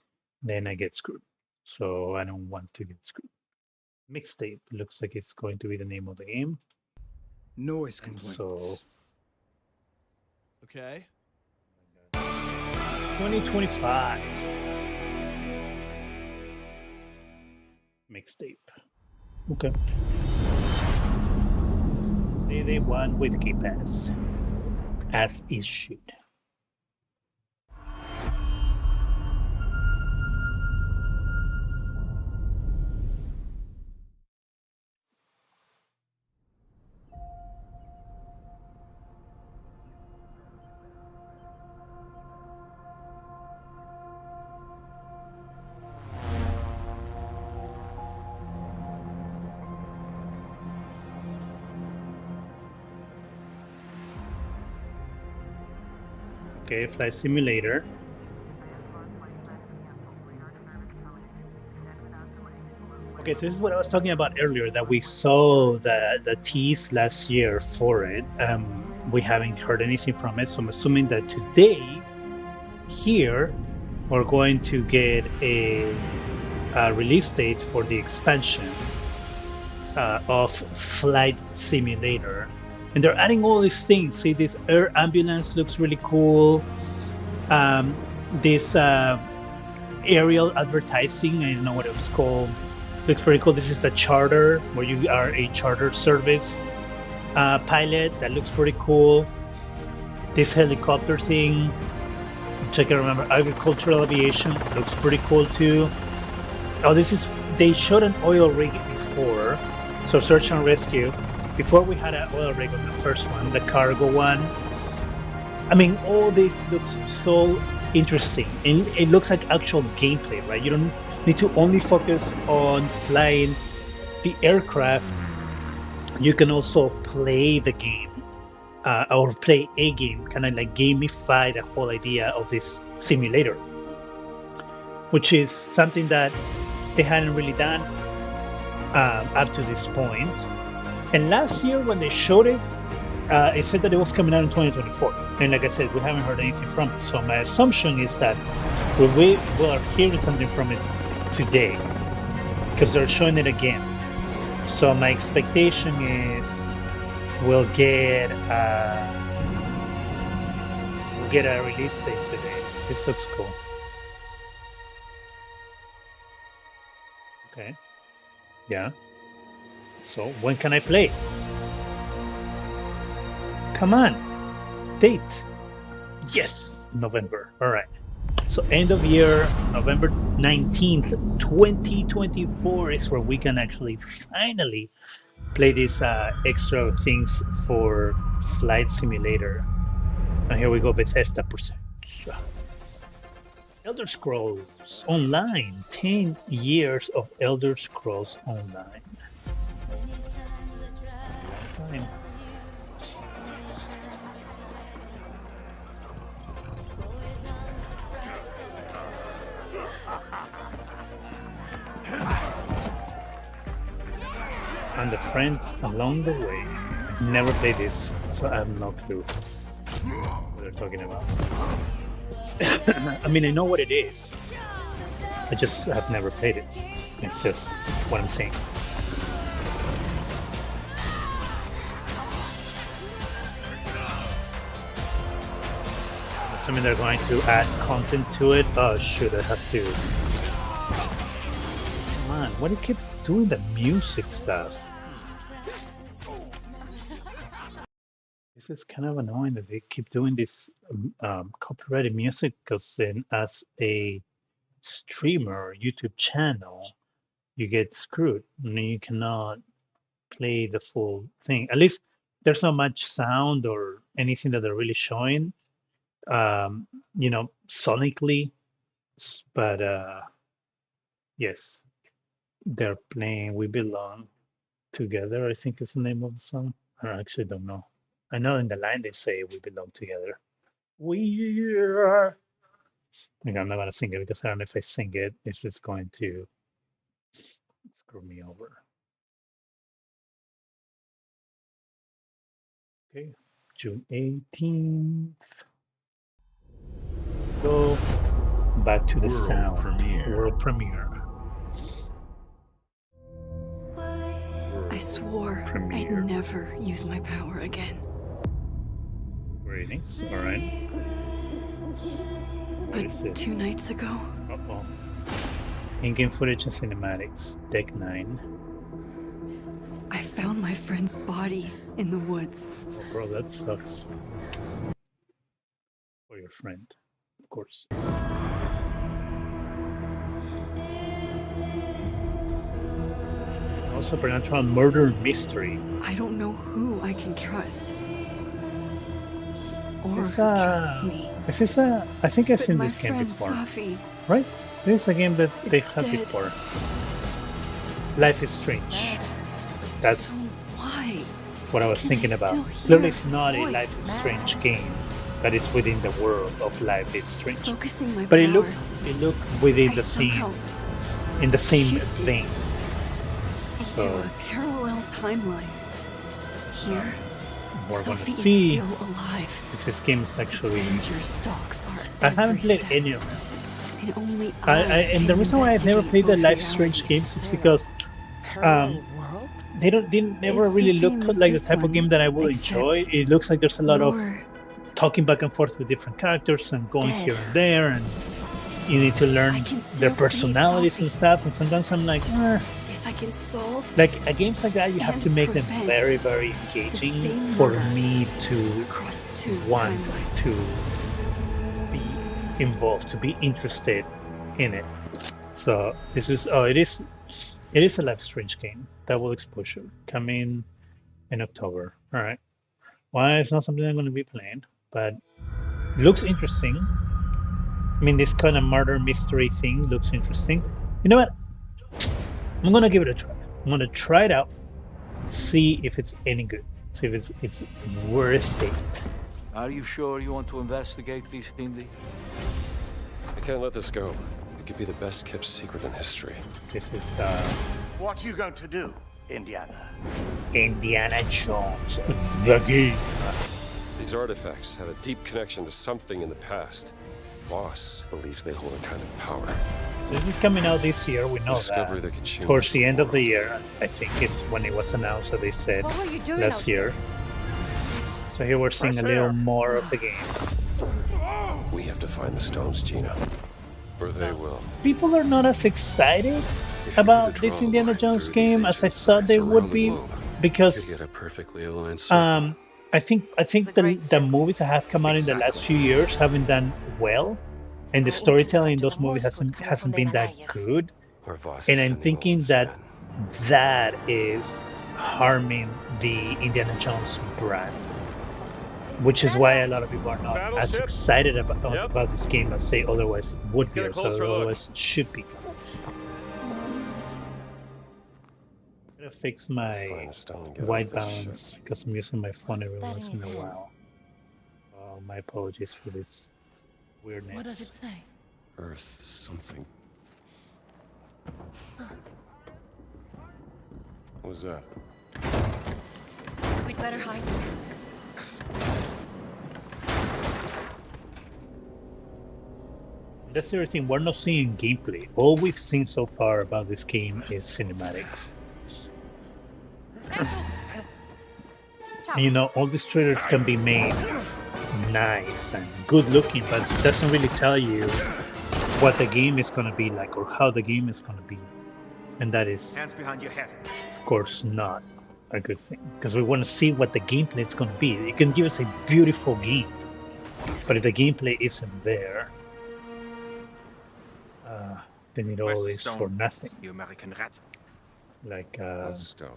then I get screwed. So I don't want to get screwed. Mixtape looks like it's going to be the name of the game. Noise And complaints. so Okay. 2025 mixtape. Okay. They won with Game Pass as issued. Okay, Flight Simulator. Okay, so this is what I was talking about earlier, that we saw the tease last year for it. We haven't heard anything from it, so I'm assuming that today, here, we're going to get a release date for the expansion of Flight Simulator. And they're adding all these things. See, this air ambulance looks really cool. This aerial advertising, I don't know what it was called, looks pretty cool. This is the charter, where you are a charter service pilot. That looks pretty cool. This helicopter thing, which I can remember, agricultural aviation, looks pretty cool too. Oh, they showed an oil rig before, so search and rescue. Before we had an oil rig on the first one, the cargo one. I mean, all this looks so interesting, and it looks like actual gameplay, right? You don't need to only focus on flying the aircraft. You can also play the game, or play a game, kind of like gamify the whole idea of this simulator, which is something that they hadn't really done up to this point. And last year when they showed it, it said that it was coming out in 2024. And like I said, we haven't heard anything from it. So my assumption is that we are hearing something from it today, because they're showing it again. So my expectation is we'll get a release date today. This looks cool. Okay. Yeah. So when can I play? Come on. Date. Yes, November. All right. So end of year, November 19th, 2024 is where we can actually finally play these extra things for Flight Simulator. And here we go, Bethesda presents Elder Scrolls Online. 10 years of Elder Scrolls Online. Time. And the friends along the way. I've never played this, so I have no clue what they're talking about. I mean, I know what it is. I just have never played it. It's just what I'm saying. I'm assuming they're going to add content to it. Oh shoot, I have to. Come on, why do you keep doing the music stuff? This is kind of annoying that they keep doing this copyrighted music, because then as a streamer, YouTube channel, you get screwed. I mean, you cannot play the full thing. At least there's not much sound or anything that they're really showing, you know, sonically. But yes, they're playing "We Belong Together," I think is the name of the song. I actually don't know. I know in the line they say "We belong together." We are. Okay, I'm not gonna sing it because I don't know if I sing it, it's just going to screw me over. Okay, June 18th. Go back to the sound. World premiere. I swore I'd never use my power again. Greetings. All right. But 2 nights ago, Uh-oh. In-game footage and cinematics. Deck 9. I found my friend's body in the woods. Oh, bro, that sucks. For your friend, of course. Also, supernatural murder mystery. I don't know who I can trust. Or who This, trusts me. Is this a... I think I've But seen my this game friend before. Safi Right? This is a game that they is had dead. before. Life is Strange. That's So why? what I was Can thinking I about. still hear Clearly, it's her not a voice? Life is Strange game, but it's within the world of Life is Strange. Focusing my But it power, look within I the same somehow in the same shifted vein. into So a parallel timeline. Here, we're gonna Safi see is still alive. if this game is actually. Danger stalks are I haven't every played step, any of them. and only And the can reason why I've never investigate played the both Life is Strange realities. games is because they didn't never It's the really look same as like the this type of one, game that I would except enjoy. It looks like there's a lot of you're talking back and forth with different characters and going dead. here and there, and you need to learn can their still save personalities and Safi. stuff. And sometimes I'm like, If I can solve like games like that, you have and to make them prevent very, very the engaging same for murder me to across 2 want timelines. to be involved, to be interested in it. So this is it is a Life is Strange game. Double exposure coming in October. All right. Why it's not something I'm going to be playing, but looks interesting. I mean, this kind of murder mystery thing looks interesting. You know what? I'm gonna give it a try. I'm gonna try it out, see if it's any good, see if it's worth it. Are you sure you want to investigate these Finley? I can't let this go. It could be the best kept secret in history. This is What are you going to do, Indiana? Indiana Jones, the game. These artifacts have a deep connection to something in the past. Boss believes they hold a kind of power. So this is coming out this year. We know Discovery that. that could change Towards the the end of the year, I think it's when it was announced that they said What were you doing last out year. So here we're seeing a little more of the game. We have to find the stones, Gina. Or they will. People are not as excited about this Indiana Jones game as I thought they would be, because Could get a perfectly aligned I think the movies that have come out in the last few years haven't done well, and the storytelling in those movies hasn't been that good. And I'm thinking that that is harming the Indiana Jones brand, which is why a lot of people are not as excited about this game as they otherwise would be, or so otherwise should be. I'm gonna fix my white balance because I'm using my phone every once in a while. Oh, my apologies for this weirdness. What does it say? Earth something. What was that? We'd better hide. That's the other thing, we're not seeing gameplay. All we've seen so far about this game is cinematics. And you know, all these trailers can be made nice and good looking, but it doesn't really tell you what the game is going to be like or how the game is going to be. And that is, Hands behind your head. of course, not a good thing, because we want to see what the gameplay is going to be. You can give us a beautiful game, but if the gameplay isn't there, then it all is for nothing. You American rat. Like What stone?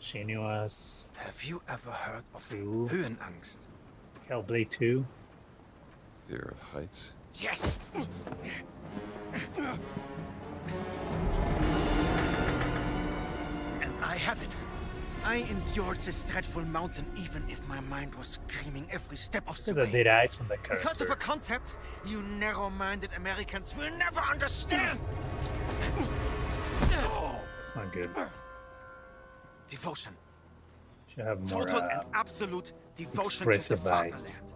Shinua's. Have you ever heard of Two. Höhenangst? Hellblade 2. Fear of heights. Yes! And I have it. I endured this dreadful mountain even if my mind was screaming every step of the Look at way. the dead eyes on the character. Because of a concept you narrow-minded Americans will never understand. That's not good. Devotion. Should have more Total and absolute devotion to the expressive eyes. fatherland.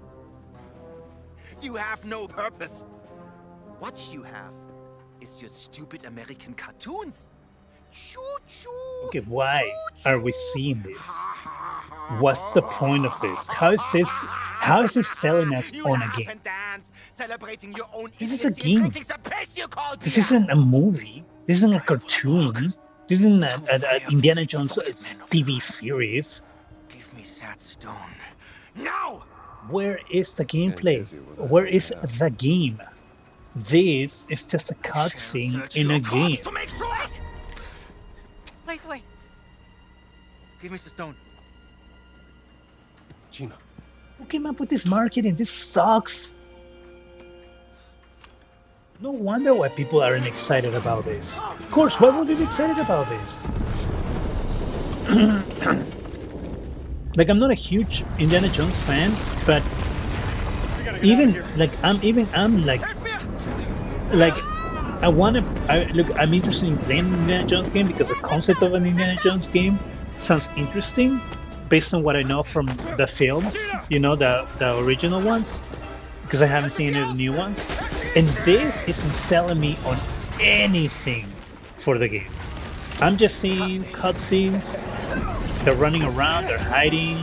You have no purpose. What you have is your stupid American cartoons. Choo-choo. Okay, why are we seeing this? What's the point of this? How is this selling us on a game? Celebrating your own This is a idiocy and game. drinking the piss you call This beer. isn't a movie. This isn't a cartoon. This isn't an Indiana Jones TV series. Give me that stone. Now! Where is the gameplay? Where is the game? This is just a cutscene in a game. To make sure. Please wait. Give me the stone. Gina. Who came up with this marketing? This sucks. No wonder why people aren't excited about this. Of course, why would they be excited about this? Like, I'm not a huge Indiana Jones fan, but even like I'm interested in playing an Indiana Jones game because the concept of an Indiana Jones game sounds interesting based on what I know from the films, you know, the original ones, because I haven't seen any of the new ones. And this isn't selling me on anything for the game. I'm just seeing cutscenes. They're running around, they're hiding.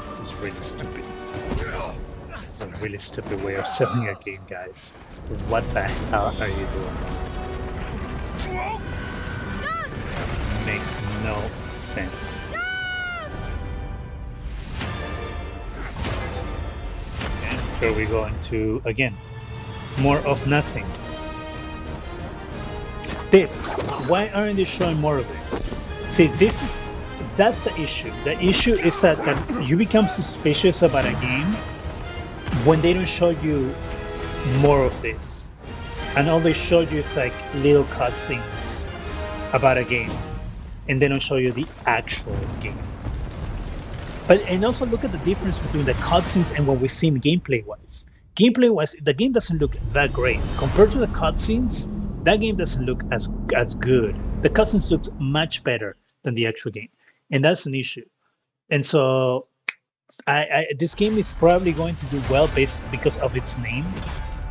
This is really stupid. It's a really stupid way of selling a game, guys. What the hell are you doing? Makes no sense. And here we go into, again, more of nothing. This, why aren't they showing more of this? See, that's the issue. The issue is that you become suspicious about a game when they don't show you more of this. And all they show you is like little cutscenes about a game. And they don't show you the actual game. And also look at the difference between the cutscenes and what we've seen gameplay-wise. Gameplay-wise, the game doesn't look that great. Compared to the cutscenes, that game doesn't look as good. The cutscenes look much better than the actual game. And that's an issue. And so this game is probably going to do well because of its name,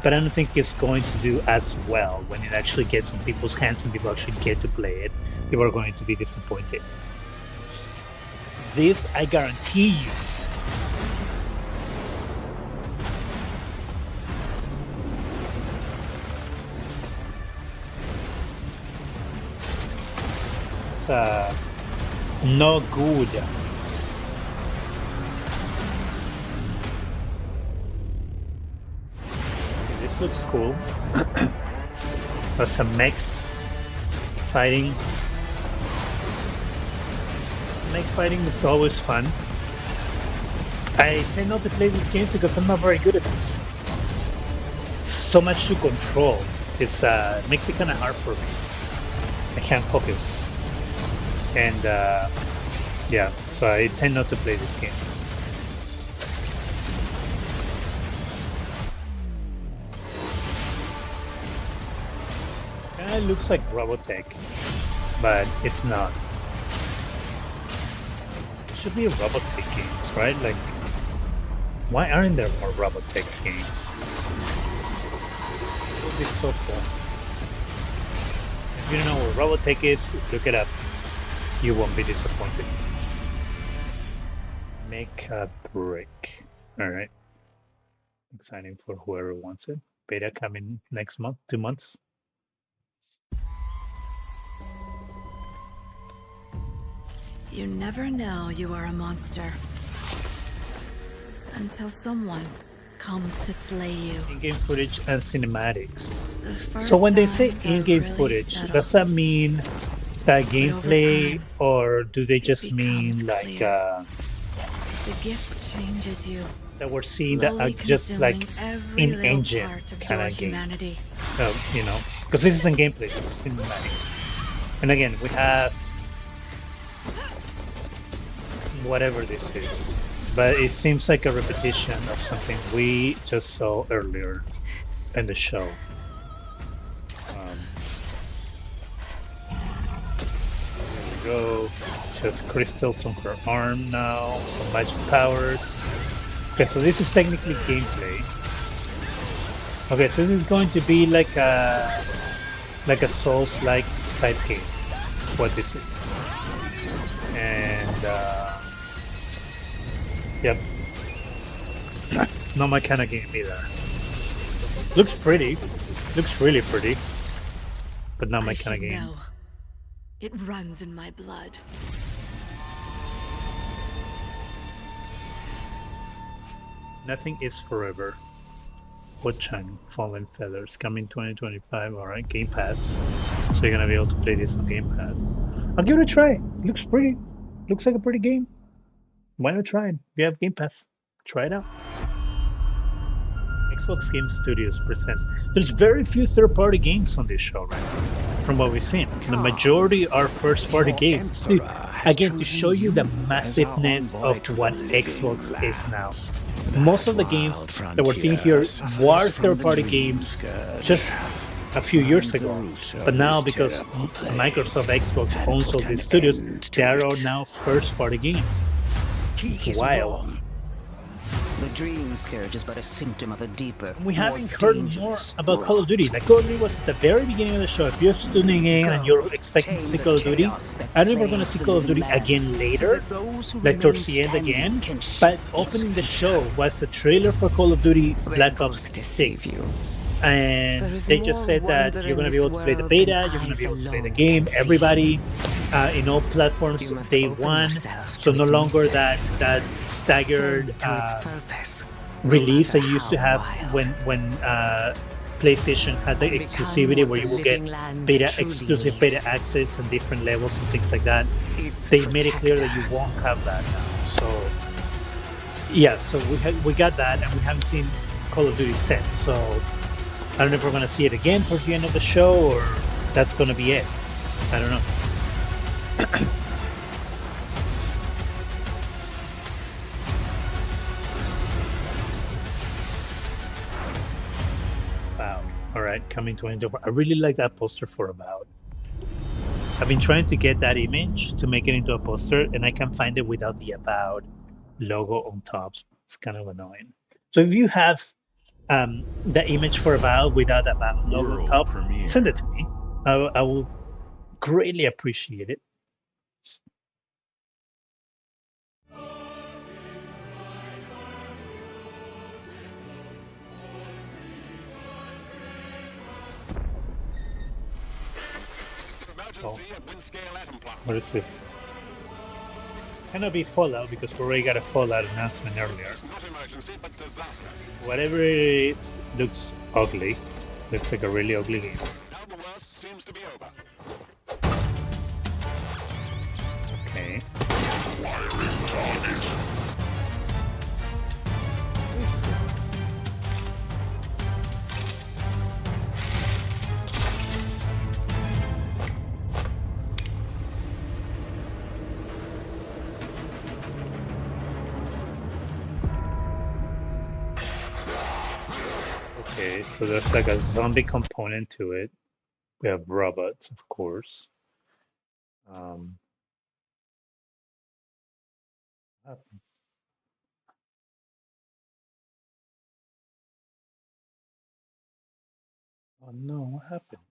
but I don't think it's going to do as well when it actually gets in people's hands and people actually get to play it. People are going to be disappointed. This, I guarantee you, it's no good. This looks cool. There's some mechs fighting. Mech fighting is always fun. I tend not to play these games because I'm not very good at this. So much to control. It makes it kind of hard for me. I can't focus. And yeah, so I tend not to play these games. Kinda looks like Robotech, but it's not. It should be Robotech games, right? Like, why aren't there more Robotech games? It would be so cool. If you don't know what Robotech is, look it up. You won't be disappointed. Make a break. Alright. Exciting for whoever wants it. Beta coming next month, 2 months. You never know you are a monster until someone comes to slay you. In-game footage and cinematics. The first So when they say signs are in-game really footage, subtle, does that mean that but over gameplay, time, or do they just becomes mean like clear. The gift changes you, that we're seeing that slowly just like consuming every in little engine part of kind your of game? humanity. You know, because this isn't gameplay, this is cinematic. And again, we have whatever this is, but it seems like a repetition of something we just saw earlier in the show. There we go. She has crystals on her arm now, some magic powers. Okay, so this is technically gameplay. Okay, so this is going to be like a Souls-like type game. That's what this is. And yep, not my kind of game either. Looks pretty, looks really pretty, but not my kind of game. No, it runs in my blood. Nothing is forever. Woodchang, Fallen Feathers, coming 2025. All right, Game Pass. So you're gonna be able to play this on Game Pass. I'll give it a try. It looks pretty. Looks like a pretty game. Why not try it? If you have Game Pass, try it out. Xbox Game Studios presents. There's very few third-party games on this show right now, from what we've seen. The majority are first-party games. Again, to show you the massiveness of what Xbox is now. Most of the games that we're seeing here were third-party games just a few years ago, but now because Microsoft Xbox owns all these studios, they are all now first-party games. It's wild. The dream scourge is but a symptom of a deeper. We haven't heard more about Call of Duty. Like Call of Duty was at the very beginning of the show. If you're tuning in and you're expecting to see Call of Duty, I don't think we're going to see Call of Duty again later, like towards the end again. But opening the show was the trailer for Call of Duty Black Ops 6. And they just said that you're going to be able to play the beta, you're going to be able to play the game, everybody in all platforms day one. So no longer that staggered release that you used to have when PlayStation had the exclusivity where you will get exclusive beta access and different levels and things like that. They made it clear that you won't have that now. So yeah, so we got that, and we haven't seen Call of Duty since. So I don't know if we're going to see it again towards the end of the show, or that's going to be it. I don't know. Wow. All right, coming to end. I really like that poster for About. I've been trying to get that image to make it into a poster, and I can't find it without the Avowed logo on top. It's kind of annoying. So if you have the image for Avowed without that logo on top, send it to me. I will greatly appreciate it. Oh. What is this? Cannot be Fallout because we already got a Fallout announcement earlier. Whatever it is, looks ugly. Looks like a really ugly game. Okay. What is this? Okay, so there's like a zombie component to it. We have robots, of course. Oh no, what happened?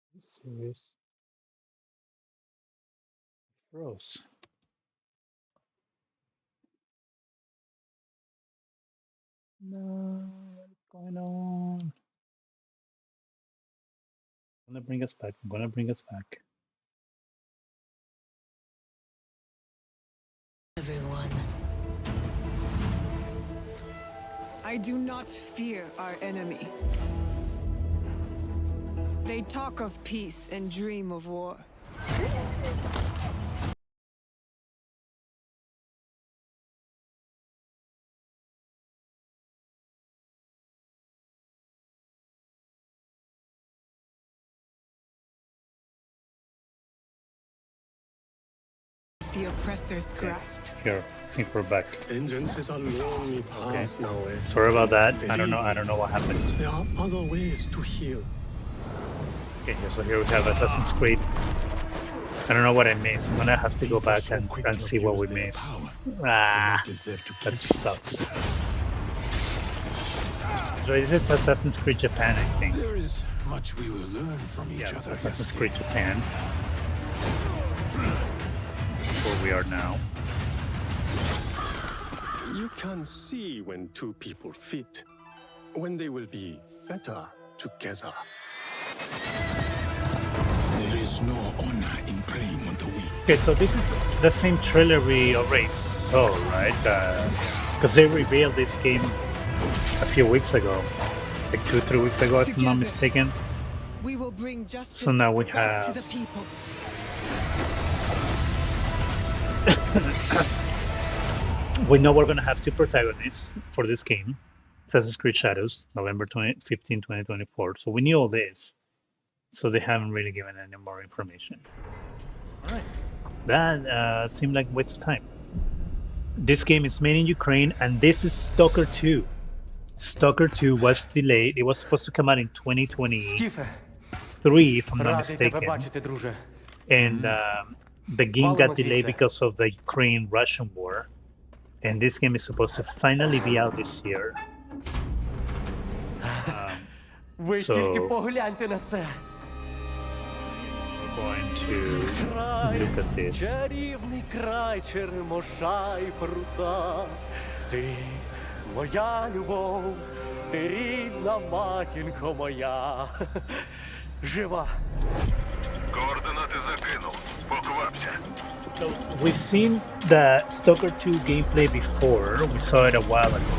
Are you serious? Froze. No, what's going on? I'm gonna bring us back. I'm gonna bring us back. Everyone. I do not fear our enemy. They talk of peace and dream of war. The oppressor's grasp. Here, I think we're back. Vengeance is a lonely path now. Sorry about that. I don't know what happened. There are other ways to heal. Okay, so here we have Assassin's Creed. I don't know what I missed. I'm gonna have to go back and see what we missed. Ah, that sucks. So this is Assassin's Creed Japan, I think. There is much we will learn from each other. Assassin's Creed Japan. Where we are now. You can see when two people fit, when they will be better together. There is no honor in preying on the weak. Okay, so this is the same trailer we already saw, right? Because they revealed this game a few weeks ago, like 2-3 weeks ago, if I'm not mistaken. We will bring justice So now we back to have the people. we know we're gonna have two protagonists for this game. Assassin's Creed Shadows, November 15, 2024. So we knew all this. So they haven't really given any more information. All right. That seemed like a waste of time. This game is made in Ukraine, and this is Stalker 2. Stalker 2 was delayed. It was supposed to come out in 2023, if I'm not mistaken. And the game got delayed because of the Ukraine-Russian war. And this game is supposed to finally be out this year. So going to look at this. Чарівний край черемоша і прута. Ти моя любов, ти рідна матінко моя. Жива. Координати закинув. Поквапся. So we've seen the Stalker 2 gameplay before. We saw it a while ago.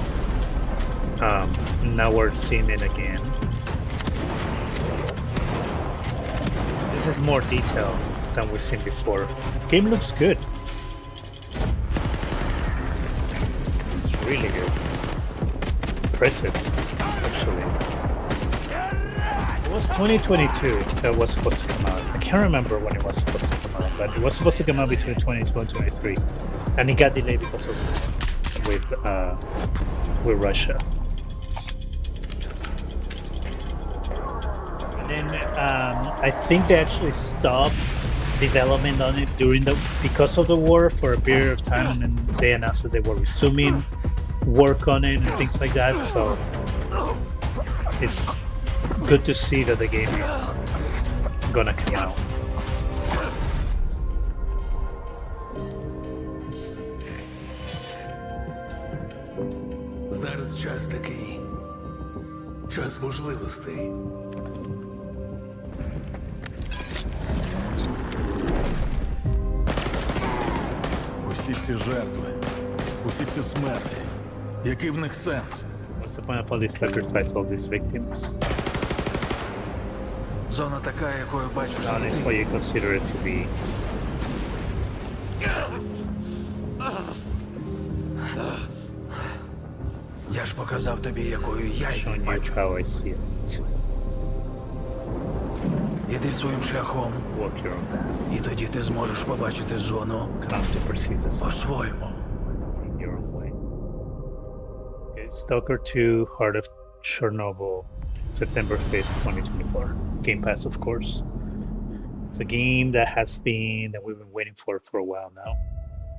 Now we're seeing it again. This is more detail than we've seen before. Game looks good. It's really good. Impressive, actually. It was 2022 that was supposed to come out. I can't remember when it was supposed to come out, but it was supposed to come out between 22 and 23, and it got delayed because of with Russia. And then I think they actually stopped development on it because of the war for a period of time, and then they announced that they were resuming work on it and things like that. So it's good to see that the game is gonna come out. Зараз час такий. Час можливостей. Усі ці жертви, усі ці смерті. Який в них сенс? What's the point of all this sacrifice, all these victims? Зона така, якою бачиш. That is what you consider it to be. Я ж показав тобі, якою я її бачу. How I see it. Іди своїм шляхом. Walk your own path. І тоді ти зможеш побачити зону по-своєму. Stalker 2, Heart of Chernobyl, September 5th, 2024. Game Pass, of course. It's a game that we've been waiting for a while now.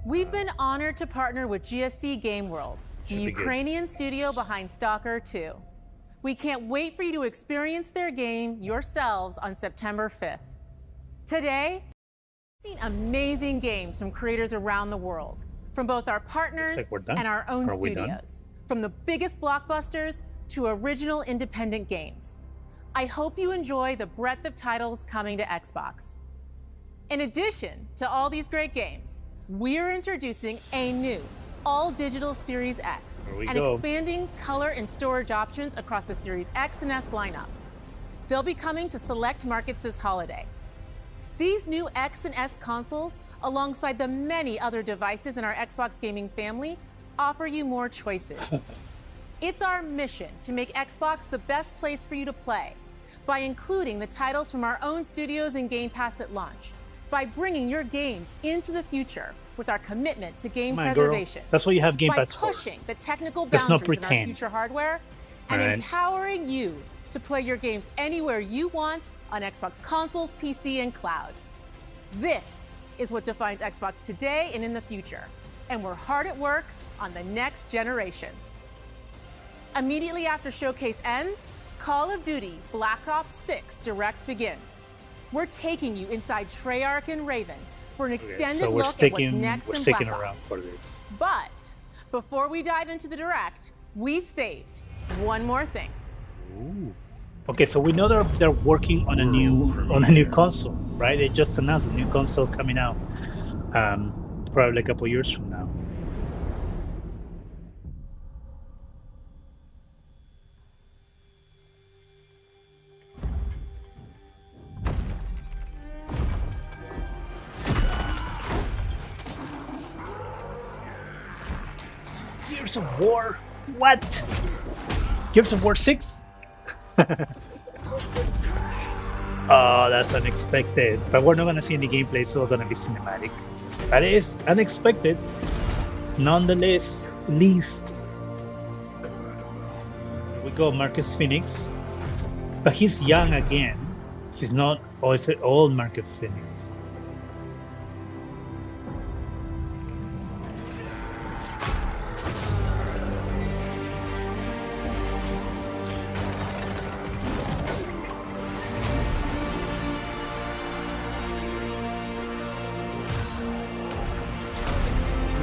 We've been honored to partner with GSC Game World, the Ukrainian studio behind Stalker 2. We can't wait for you to experience their game yourselves on September 5th. Today, we've seen amazing games from creators around the world, from both our partners and our own studios. From the biggest blockbusters to original independent games. I hope you enjoy the breadth of titles coming to Xbox. In addition to all these great games, we're introducing a new all-digital Series X and expanding color and storage options across the Series X and S lineup. They'll be coming to select markets this holiday. These new X and S consoles, alongside the many other devices in our Xbox gaming family, offer you more choices. It's our mission to make Xbox the best place for you to play by including the titles from our own studios in Game Pass at launch, by bringing your games into the future with our commitment to game preservation. Girl. That's what you have Game Pass by pushing for. The technical boundaries in our future hardware and right. empowering you to play your games anywhere you want on Xbox consoles, PC, and cloud. This is what defines Xbox today and in the future, and we're hard at work on the next generation. Immediately after Showcase ends, Call of Duty Black Ops 6 Direct begins. We're taking you inside Treyarch and Raven for an extended look at what's next in Black Ops. For this. But before we dive into the Direct, we've saved one more thing. Ooh. Okay, so we know they're working on a new console, right? They just announced a new console coming out, probably a couple years from now. Gears of War? What? Gears of War 6? Oh, that's unexpected. But we're not gonna see any gameplay, it's all gonna be cinematic. That is unexpected. Nonetheless, least. Here we go, Marcus Phoenix. But he's young again. He's not, oh, it's an old Marcus Phoenix.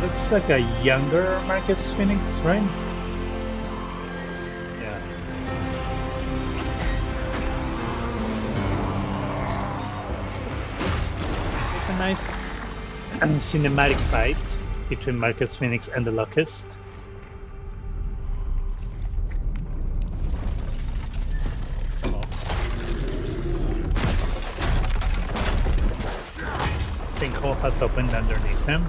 Looks like a younger Marcus Phoenix, right? Yeah. It's a nice cinematic fight between Marcus Phoenix and the Locust. Sinkhole has opened underneath him.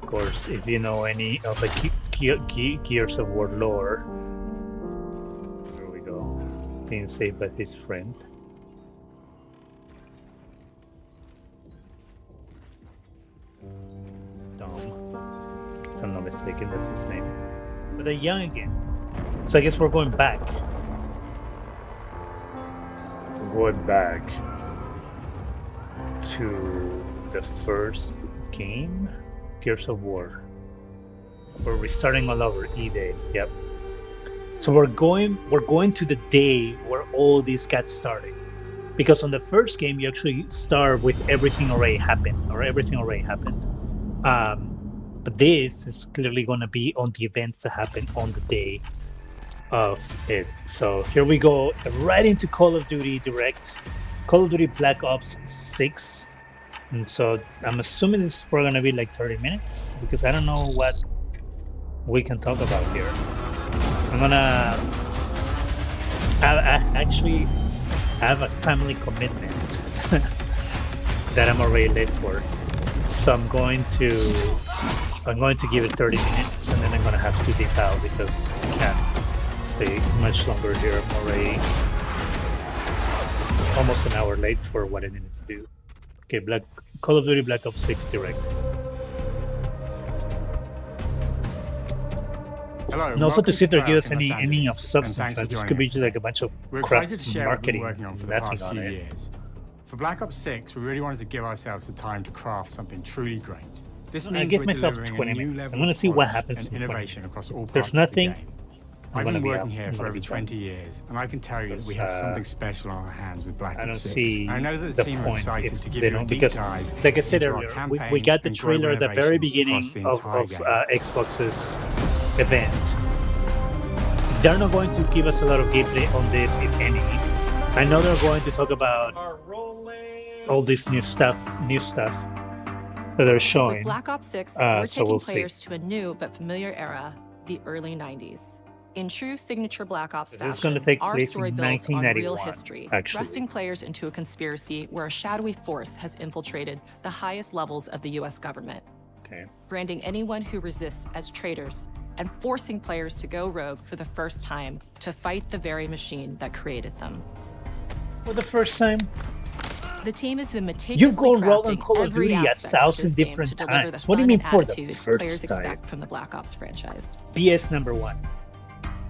Of course, if you know any of the Gears of War lore, there we go, being saved by his friend. Dom, if I'm not mistaken, that's his name. But they're young again, so I guess we're going back. We're going back to the first game. Gears of War. We're restarting all over E-Day. Yep. So we're going to the day where all this got started. Because on the first game you actually start with everything already happened, but this is clearly going to be on the events that happen on the day of it. So here we go right into Call of Duty Direct, Call of Duty Black Ops 6. And so I'm assuming this is probably gonna be like 30 minutes because I don't know what we can talk about here. I actually have a family commitment that I'm already late for. So I'm going to give it 30 minutes and then I'm gonna have to dip out because I can't stay much longer here. I'm already almost an hour late for what I needed to do. Okay, Call of Duty Black Ops 6 Direct. Hello. And also to see if they give us any of substance. This could be just like a bunch of We're crap excited to share marketing. what we're working on for the past few years. For Black Ops 6, we really wanted to give ourselves the time to craft something truly great. This means give we're myself delivering 20 a new minutes. level I'm gonna of see what polish happens and in 20 innovation across all There's parts nothing. of the game. I've been working here for over 20 years, and I can tell you that we have something special on our hands with Black Ops 6. I know that the team are excited to give you a deep dive like I said into our earlier, campaign we got the and global trailer at the very innovations beginning across the of entire game. Xbox's event. they're not going to give us a lot of gameplay on this, if any. I know they're going to talk about all this new stuff that they're showing. With Black Ops 6, we're so taking we'll players see. to a new but familiar era, the early 90s. In true signature Black Ops This is fashion, going to take our place story in builds on real 1991, history, actually. thrusting players into a conspiracy where a shadowy force has infiltrated the highest levels of the US government, branding anyone who resists as traitors and forcing players to go rogue for the first time to fight the very machine that created them. For the first time? The team has been meticulously You've gone rogue on crafting Call of every Duty aspect of this 1,000 game different to deliver the times. What do you fun mean and for the attitude first players time? expect from the Black Ops franchise. BS number 1.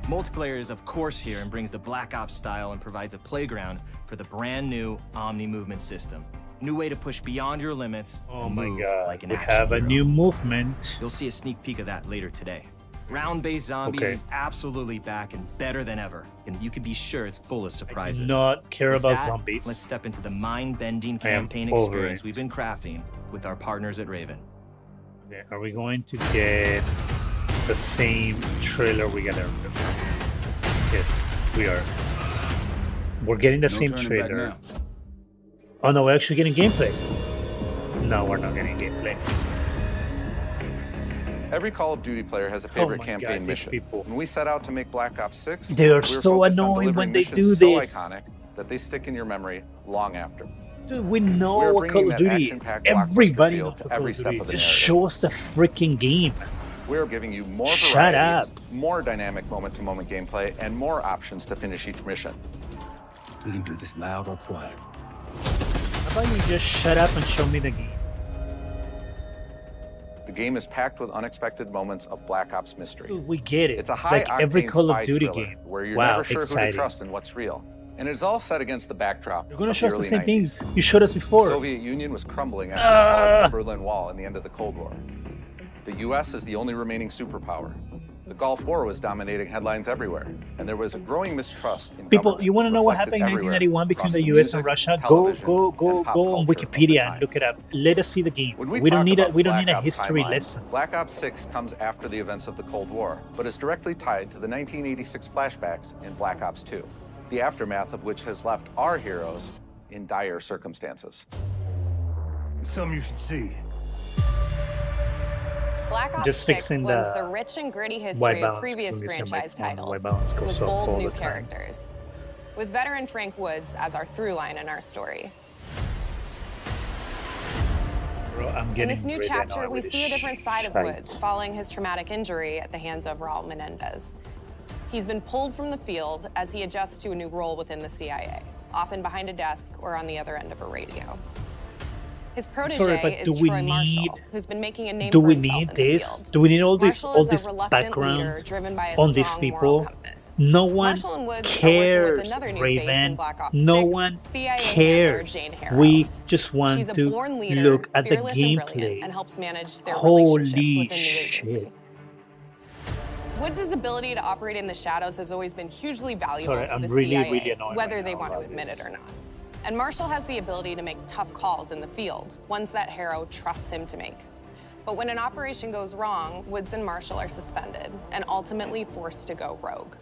Multiplayer is of course here and brings the Black Ops style and provides a playground for the brand new Omni movement system. New way to push beyond your limits and move like an We action have a hero. new movement. You'll see a sneak peek of that later today. Round-based zombies is absolutely back and better than ever, and you can be sure it's full of surprises. I do not care With about that, zombies. Let's step into the mind-bending I am campaign over experience it. we've been crafting with our partners at Raven. Okay, are we going to get the same trailer we got earlier? Yes, we are. We're getting the same turning back trailer. now. Oh no, we're actually getting gameplay. No, we're not getting gameplay. Every Call of Duty player has a favorite my campaign God, these mission. people. When we set out to make Black Ops 6, They are we were so focused on annoying delivering when they missions do so this. iconic that they stick in your memory long after. Dude, we We know are what bringing Call of that Duty is. action-packed blockbuster Everybody feel knows to what Call every of step Duty of is. the Just narrative. show us the freaking game. We're giving you more Shut variety, up. more dynamic moment-to-moment gameplay, and more options to finish each mission. We can do this loud or quiet. How about you just shut up and show me the game? The game is packed with unexpected moments of Black Ops mystery. Dude, we get it. It's a high-octane like every Call spy of Duty thriller game. where you're Wow, never sure who exciting. to trust and what's real. And it's all set against the backdrop You're gonna of show the us the early same 90s. things you showed us before. The Soviet Union was crumbling after the fall of the Berlin Wall and the end of the Cold War. The US is the only remaining superpower. The Gulf War was dominating headlines everywhere, and there was a growing mistrust in People, government, you want to know what reflected happened in everywhere 1991 between across the the US and music, Russia? television, Go and pop on culture of the Wikipedia time. and look it up. Let us see the game. When we don't talk need about we don't Black need a Ops history timeline, lesson. Black Ops 6 comes after the events of the Cold War, but is directly tied to the 1986 flashbacks in Black Ops 2, the aftermath of which has left our heroes in dire circumstances. Something you should see. Black Ops Just 6 fixing blends the the rich and gritty white history of balance, previous because I'm franchise like, oh, the white titles balance goes with so bold all new the time. characters, with veteran Frank Woods as our through line in our story. Bro, I'm In getting this new really chapter, annoyed we with this see a different side of shite. Woods following his traumatic injury at the hands of Raul Menendez. He's been pulled from the field as he adjusts to a new role within the CIA, often behind a desk or on the other end of a radio. His protege Sorry, but is do we Troy Marshall, need- who's been making a name Do for we himself need in the this? field. Do we need all this Marshall is a reluctant background leader driven by a on these strong moral people? compass. No one Marshall and Woods are working with cares, another new face in Raven. Black Ops No 6, one CIA handler cares. Jane Harrow. We just want She's a to born leader, look at the fearless and brilliant, gameplay. and helps manage their relationships Holy within the agency. shit. Woods' ability to operate in the shadows has always been hugely valuable Sorry, to I'm the really, CIA, really annoyed whether right they now want to about admit this. it or not. And Marshall has the ability to make tough calls in the field, ones that Harrow trusts him to make. But when an operation goes wrong, Woods and Marshall are suspended and ultimately forced to go rogue.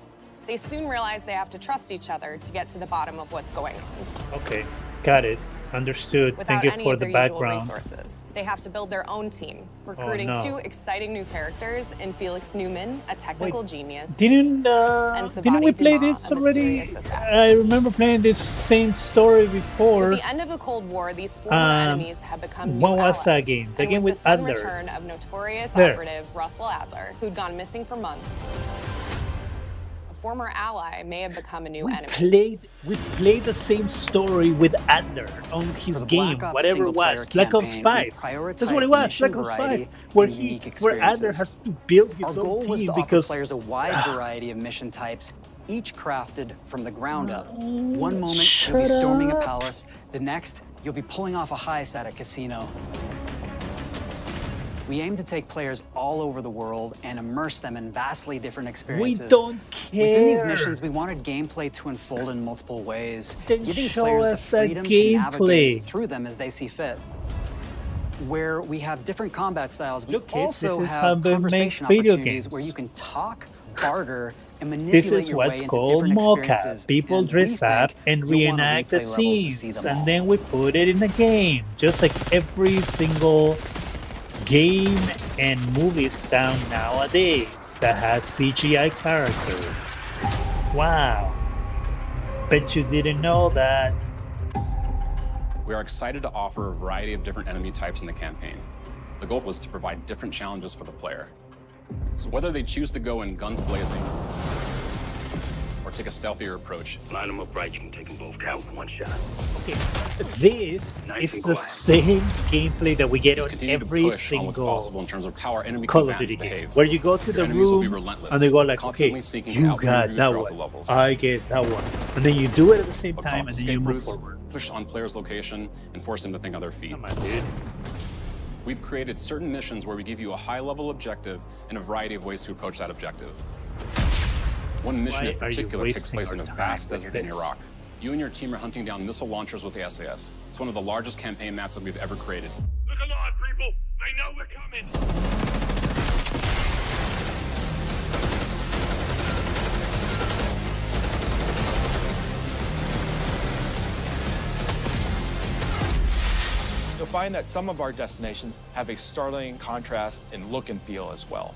They soon realize they have to trust each other to get to the bottom of what's going on. Okay, got it. Understood. Without Thank you any for of the their usual background. resources. They have to build their own team, recruiting no. two exciting new characters in Felix Newman, a technical genius, Didn't we Savani play Dumas, this a already? mysterious assassin. I remember playing this same story before. With the end of the Cold War, these former enemies have become new What was allies. that game? The And game with with the sudden Adler. return of notorious There. operative Russell Adler, who'd gone missing for months, a former ally may have become a new enemy. We played the same story with Adler on his game, whatever it was. Black Ops 5. That's what it was, Black Ops 5. Where Adler has to build his Our goal own was team to offer because players a wide variety of mission types, each crafted from the ground up. One moment you'll be storming a palace, the next you'll be pulling off a heist at a casino. We aim to take players all over the world and immerse them in vastly different experiences. We don't care. Within these missions, we wanted gameplay to unfold in multiple ways, Then giving show players the us the freedom to gameplay. navigate through them as they see fit. Where we have different combat styles, we Look, kids, also this is how have they make conversation video opportunities games. where you can talk barter, and manipulate This is your way what's into called different mocap. experiences. People and dress up and reenact the scenes, and then we put it in a game, just like every single game and movies down nowadays that has CGI characters. Wow. Bet you didn't know that. We are excited to offer a variety of different enemy types in the campaign. The goal was to provide different challenges for the player. So whether they choose to go in guns blazing or take a stealthier approach. Line them up right, you can take them both down with one shot. Okay, this is the same gameplay that we get on every single what's possible in terms of how our enemy Call of Duty game, where you go to the room and they go like, okay, you got that one, I get that one, and then you do it at the same time, and then you move forward. Push on players' location and force them to think on their feet. Come on, dude. We've created certain missions where we give you a high-level objective and a variety of ways to approach that objective. One mission in particular takes place in a vast desert in Iraq. You and your team are hunting down missile launchers with the SAS. It's one of the largest campaign maps that we've ever created. Look alive, people! They know we're coming! You'll find that some of our destinations have a startling contrast in look and feel as well.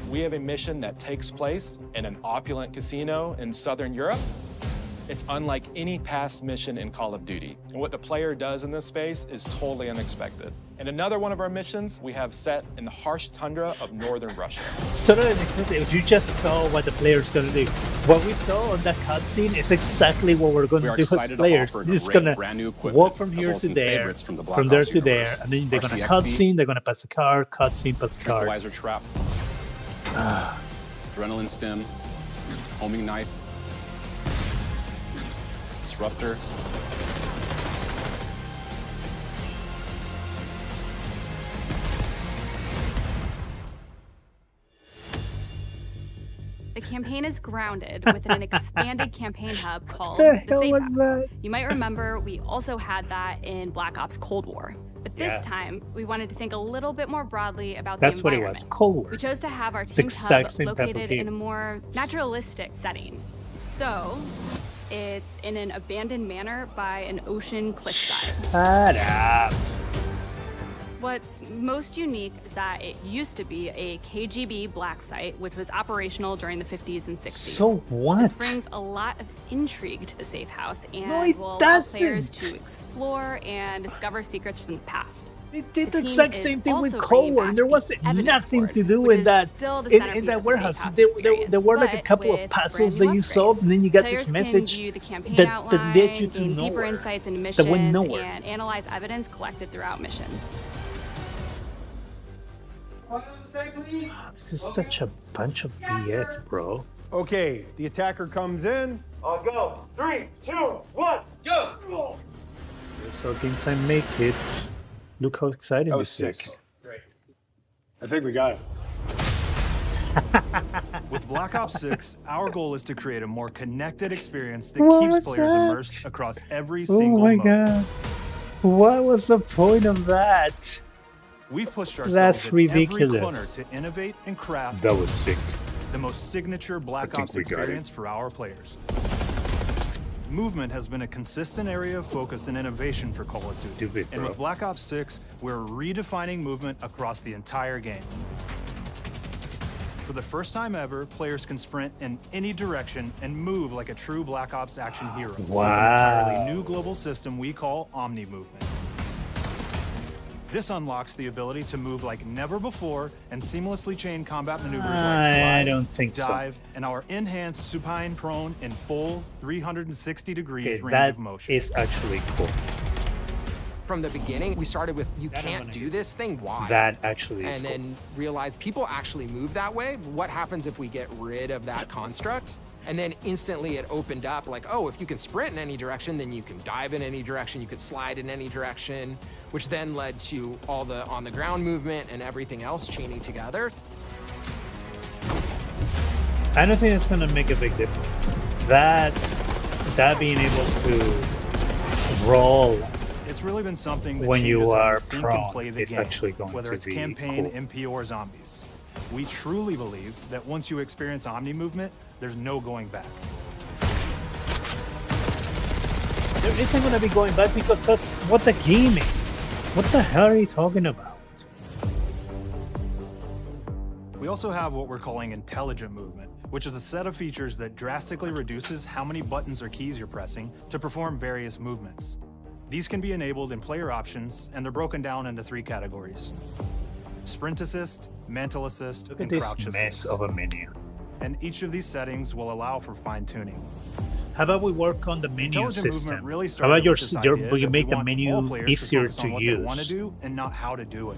We have a mission that takes place in an opulent casino in Southern Europe. It's unlike any past mission in Call of Duty. And what the player does in this space is totally unexpected. And another one of our missions we have set in the harsh tundra of northern Russia. Totally unexpected. You just saw what the player's gonna do. What we saw on that cutscene is exactly what we're gonna do as players. They're just gonna walk from here to there, from there to there, and then they're gonna cutscene, they're gonna pass the car, cutscene, pass the car. Tranquilizer trap. Adrenaline stim. Homing knife. Disruptor. The campaign is grounded within an expanded campaign hub called the Safe House. You might remember we also had that in Black Ops Cold War. But this time, we wanted to think a little bit more broadly about the environment. That's what it was, Cold War. We chose to have our team's hub located in a more naturalistic setting. So, it's in an abandoned manor by an ocean cliffside. Shut up. What's most unique is that it used to be a KGB black site, which was operational during the 50s and 60s. So what? This brings a lot of intrigue to the Safe House and will allow players to explore and discover secrets from the past. They did the exact same thing with Cold War, and there was nothing to do with that in that warehouse. There were like a couple of puzzles that you solved, and then you got this message that led you to gain deeper nowhere. insights into That went missions, nowhere. and analyze evidence collected throughout missions. This is such a bunch of BS, bro. Okay, the attacker comes in. I'll go. 3, 2, 1, go! That's how games I make it. Look how exciting That was this sick. is. Great. I think we got it. With Black Ops 6, our goal is to create a more connected experience that What keeps was players that? immersed across every Oh single my mode. god. What was the point of that? We've pushed That's ourselves in every ridiculous. corner to innovate and craft That was sick. the most signature Black think Ops we got it. experience for our players. Movement has been a consistent area of focus and innovation for Call of Duty. Stupid, And bro. with Black Ops 6, we're redefining movement across the entire game. For the first time ever, players can sprint in any direction and move like a true Black Ops action hero. With Wow. an entirely new global system we call Omni Movement. This unlocks the ability to move like never before and seamlessly chain combat maneuvers like I slide, don't think so. dive, and our enhanced supine prone in full 360 degrees Okay, range that of motion. is actually cool. From the beginning, we started with, you can't do this thing, why? That actually is And then realized people actually move that way. What happens if we get rid of that construct? And then instantly it opened up like, oh, if you can sprint in any direction, then you can dive in any direction, you could slide in any direction, which then led to all the on-the-ground movement and everything else chaining together. I don't think it's gonna make a big difference. That being able to roll It's really been something that when you changes how are think and prone play the is game, actually going whether to it's be campaign, cool. MP, or zombies. We truly believe that once you experience Omni movement, there's no going back. There isn't going to be going back because that's what the game is. What the hell are you talking about? We also have what we're calling intelligent movement, which is a set of features that drastically reduces how many buttons or keys you're pressing to perform various movements. These can be enabled in player options, and they're broken down into 3 categories: sprint assist, mantle assist, and crouch assist. Mess of a menu. And each of these settings will allow for fine-tuning. How about we work on the menu system? Movement really How about you make the menu easier to what use? They want to do and not how to do it.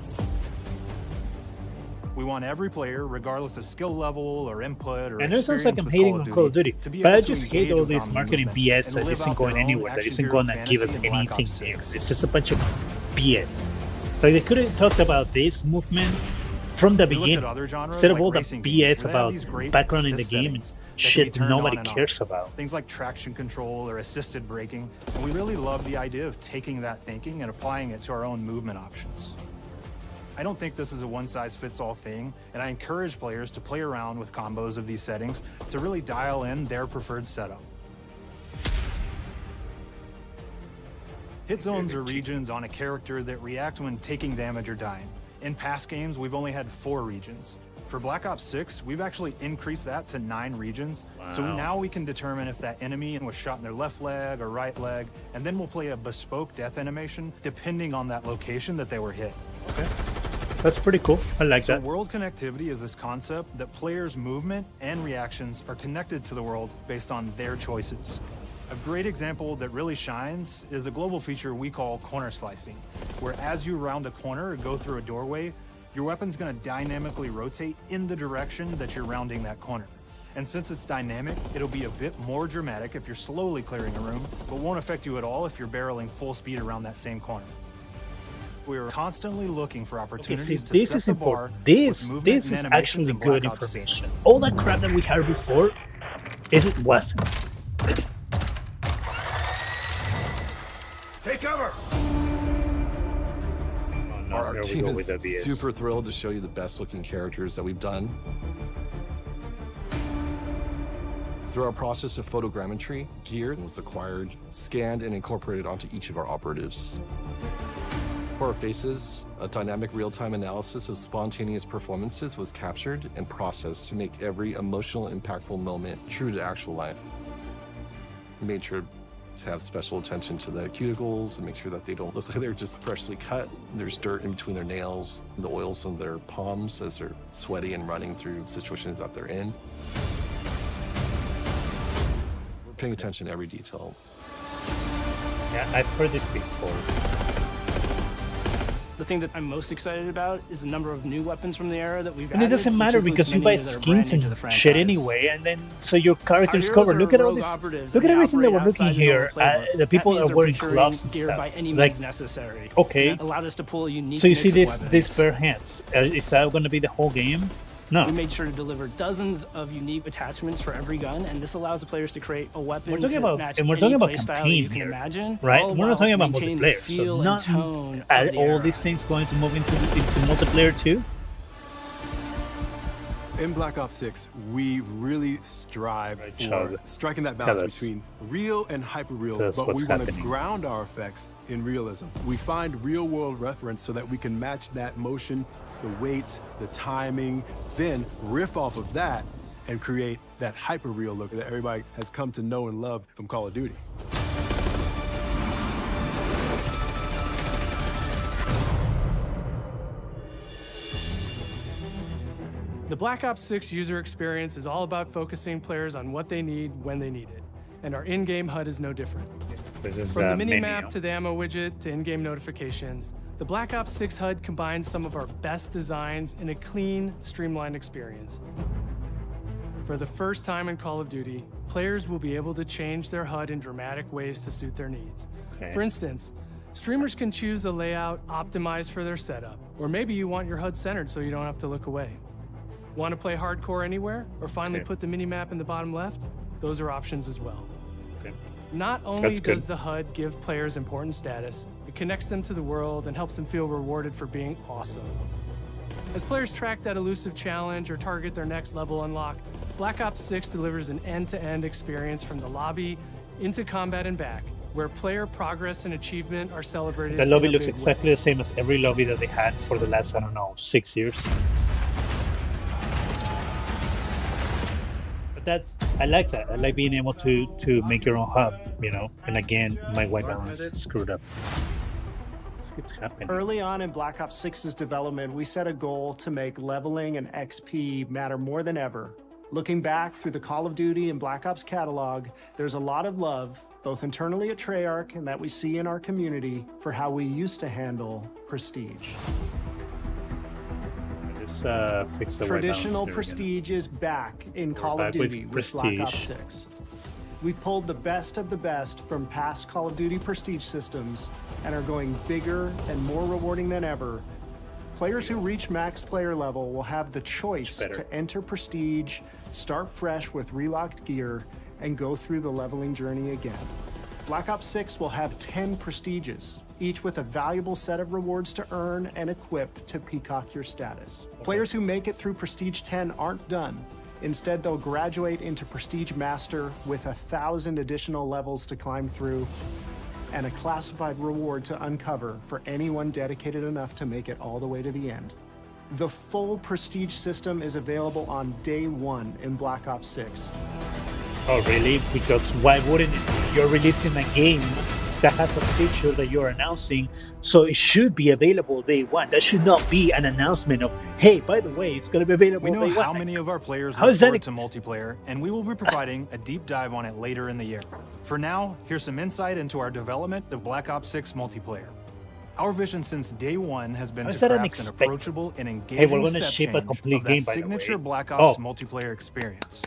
We want every player, regardless of skill level or input or and it sounds like I'm hating on Call of Duty, but I just hate all this marketing BS that isn't going anywhere, that isn't going to give us anything new. It's just a bunch of BS. Like, they could have talked about this movement from the beginning, instead of all the BS about background in the game and shit nobody cares about. Things like traction control or assisted braking, and we really love the idea of taking that thinking and applying it to our own movement options. I don't think this is a one-size-fits-all thing, and I encourage players to play around with combos of these settings to really dial in their preferred setup. Hit zones are regions on a character that react when taking damage or dying. In past games, we've only had 4 regions. For Black Ops 6, we've actually increased that to 9 regions. Wow. So now we can determine if that enemy was shot in their left leg or right leg, and then we'll play a bespoke death animation depending on that location that they were hit. Okay? That's pretty cool. I like that. World connectivity is this concept that players' movement and reactions are connected to the world based on their choices. A great example that really shines is a global feature we call corner slicing, where as you round a corner or go through a doorway, your weapon's going to dynamically rotate in the direction that you're rounding that corner. And since it's dynamic, it'll be a bit more dramatic if you're slowly clearing a room, but won't affect you at all if you're barreling full speed around that same corner. We're constantly looking for opportunities to set the bar. This is actually good information. All that crap that we heard before, it wasn't. Take cover! Our team is super thrilled to show you the best looking characters that we've done. Through our process of photogrammetry, gear was acquired, scanned, and incorporated onto each of our operatives. For our faces, a dynamic real-time analysis of spontaneous performances was captured and processed to make every emotional, impactful moment true to actual life. We made sure to have special attention to the cuticles and make sure that they don't look like they're just freshly cut. There's dirt in between their nails, the oils on their palms as they're sweaty and running through situations that they're in. We're paying attention to every detail. Yeah, I've heard this before. The thing that I'm most excited about is the number of new weapons from the era that we've added. And it doesn't matter because you buy skins and shit anyway, and then so your character's covered. Look at all this. Look at everything that we're looking here. The people are wearing gloves and stuff. By any means necessary. Okay. That allowed us to pull a unique. So you see these bare hands. Is that going to be the whole game? No. We made sure to deliver dozens of unique attachments for every gun, and this allows the players to create a weapon we're talking to about, match and we're any talking about play style campaign you can here, imagine, right? We're not talking about multiplayer, so not all these things going to move into multiplayer too. In Black Ops 6, we really strive for striking that balance between real and hyper-real, but we want to ground our effects in realism. We find real-world reference so that we can match that motion, the weight, the timing, then riff off of that and create that hyper-real look that everybody has come to know and love from Call of Duty. The Black Ops 6 user experience is all about focusing players on what they need when they need it, and our in-game HUD is no different. From the mini-map to the ammo widget to in-game notifications, the Black Ops 6 HUD combines some of our best designs in a clean, streamlined experience. For the first time in Call of Duty, players will be able to change their HUD in dramatic ways to suit their needs. Okay. For instance, streamers can choose a layout optimized for their setup, or maybe you want your HUD centered so you don't have to look away. Want to play hardcore anywhere, or finally put the mini-map in the bottom left? Those are options as well. Okay. Not only does the HUD give players important status, it connects them to the world and helps them feel rewarded for being awesome. As players track that elusive challenge or target their next level unlock, Black Ops 6 delivers an end-to-end experience from the lobby into combat and back, where player progress and achievement are celebrated. The lobby looks exactly the same as every lobby that they had for the last, I don't know, 6 years. But I like that. I like being able to make your own hub, you know. And again, my white balance screwed up. Early on in Black Ops 6's development, we set a goal to make leveling and XP matter more than ever. Looking back through the Call of Duty and Black Ops catalog, there's a lot of love, both internally at Treyarch and that we see in our community, for how we used to handle prestige. Traditional prestige is back in Call of Duty with Black Ops 6. We've pulled the best of the best from past Call of Duty prestige systems and are going bigger and more rewarding than ever. Players who reach max player level will have the choice to enter prestige, start fresh with relocked gear, and go through the leveling journey again. Black Ops 6 will have 10 prestiges, each with a valuable set of rewards to earn and equip to peacock your status. Players who make it through Prestige 10 aren't done. Instead, they'll graduate into Prestige Master with 1,000 additional levels to climb through and a classified reward to uncover for anyone dedicated enough to make it all the way to the end. The full Prestige system is available on day 1 in Black Ops 6. Oh, really? Because why wouldn't you're releasing a game that has a feature that you're announcing, so it should be available day 1. That should not be an announcement of, hey, by the way, it's going to be available day 1. We know how many of our players look forward to multiplayer, and we will be providing a deep dive on it later in the year. For now, here's some insight into our development of Black Ops 6 multiplayer. Our vision since day 1 has been to craft an approachable and engaging step change of that signature Black Ops multiplayer experience.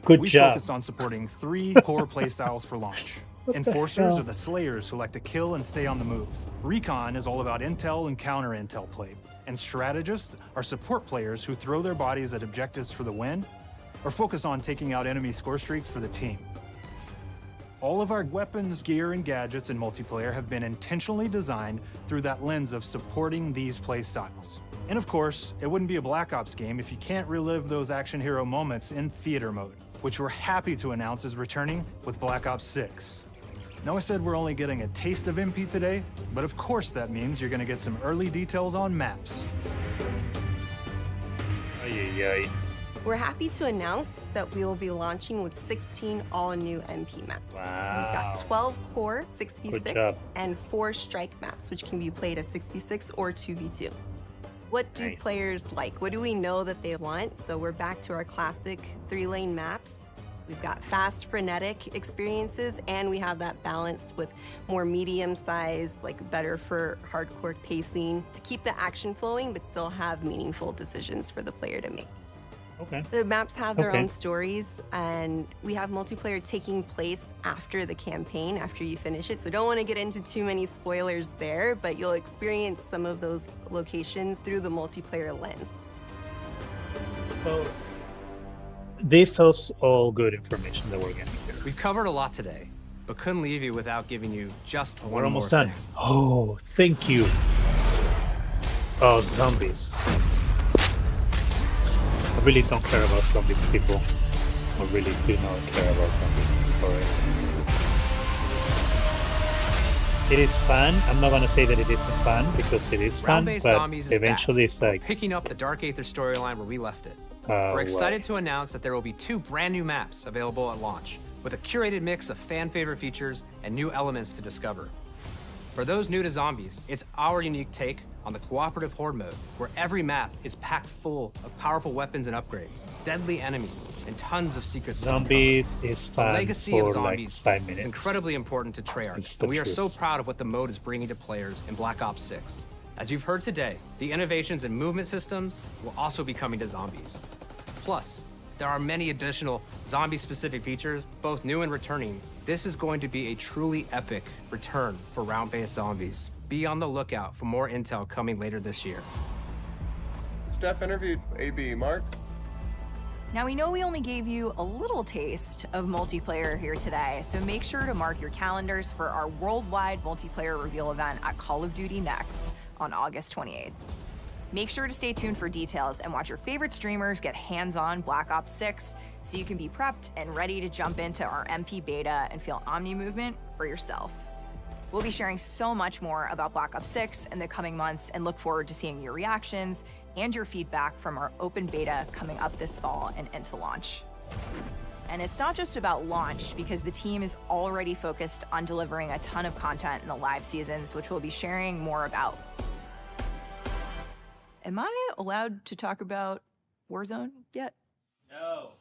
Good we job. Focused on supporting 3 core playstyles for launch. Enforcers are the slayers who like to kill and stay on the move. Recon is all about intel and counter-intel play. And strategists are support players who throw their bodies at objectives for the win or focus on taking out enemy score streaks for the team. All of our weapons, gear, and gadgets in multiplayer have been intentionally designed through that lens of supporting these play styles. And of course, it wouldn't be a Black Ops game if you can't relive those action hero moments in theater mode, which we're happy to announce is returning with Black Ops 6. Now, I said we're only getting a taste of MP today, but of course that means you're going to get some early details on maps. We're happy to announce that we will be launching with 16 all-new MP maps. Wow. We've got 12 core 6v6 and 4 strike maps, which can be played as 6v6 or 2v2. What do players like? What do we know that they want? So we're back to our classic 3-lane maps. We've got fast, frenetic experiences, and we have that balance with more medium-sized, like better for hardcore pacing to keep the action flowing, but still have meaningful decisions for the player to make. Okay. The maps have their own stories, and we have multiplayer taking place after the campaign, after you finish it. So don't want to get into too many spoilers there, but you'll experience some of those locations through the multiplayer lens. Well, this is all good information that we're getting here. We've covered a lot today, but couldn't leave you without giving you just one more thing. We're almost done. Oh, thank you. Oh, zombies. I really don't care about zombies, people. I really do not care about zombies. I'm sorry. It is fun. I'm not going to say that it isn't fun, because it is fun, Round-based but zombies is eventually back. it's like... Picking up the Dark Aether storyline where we left it. We're excited to announce that there will be 2 brand new maps available at launch, with a curated mix of fan-favorite features and new elements to discover. For those new to zombies, it's our unique take on the cooperative horde mode, where every map is packed full of powerful weapons and upgrades, deadly enemies, and tons of secret stuff. Zombies is fun. The legacy of zombies like 5 minutes. is incredibly important to Treyarch, and we are so proud of what the mode is bringing to players in Black Ops 6. As you've heard today, the innovations in movement systems will also be coming to zombies. Plus, there are many additional zombie-specific features, both new and returning. This is going to be a truly epic return for round-based zombies. Be on the lookout for more intel coming later this year. Steph interviewed AB. Mark? Now, we know we only gave you a little taste of multiplayer here today, so make sure to mark your calendars for our worldwide multiplayer reveal event at Call of Duty Next on August 28th. Make sure to stay tuned for details and watch your favorite streamers get hands-on Black Ops 6 so you can be prepped and ready to jump into our MP beta and feel Omni movement for yourself. We'll be sharing so much more about Black Ops 6 in the coming months and look forward to seeing your reactions and your feedback from our open beta coming up this fall and into launch. And it's not just about launch, because the team is already focused on delivering a ton of content in the live seasons, which we'll be sharing more about. Am I allowed to talk about Warzone yet? No.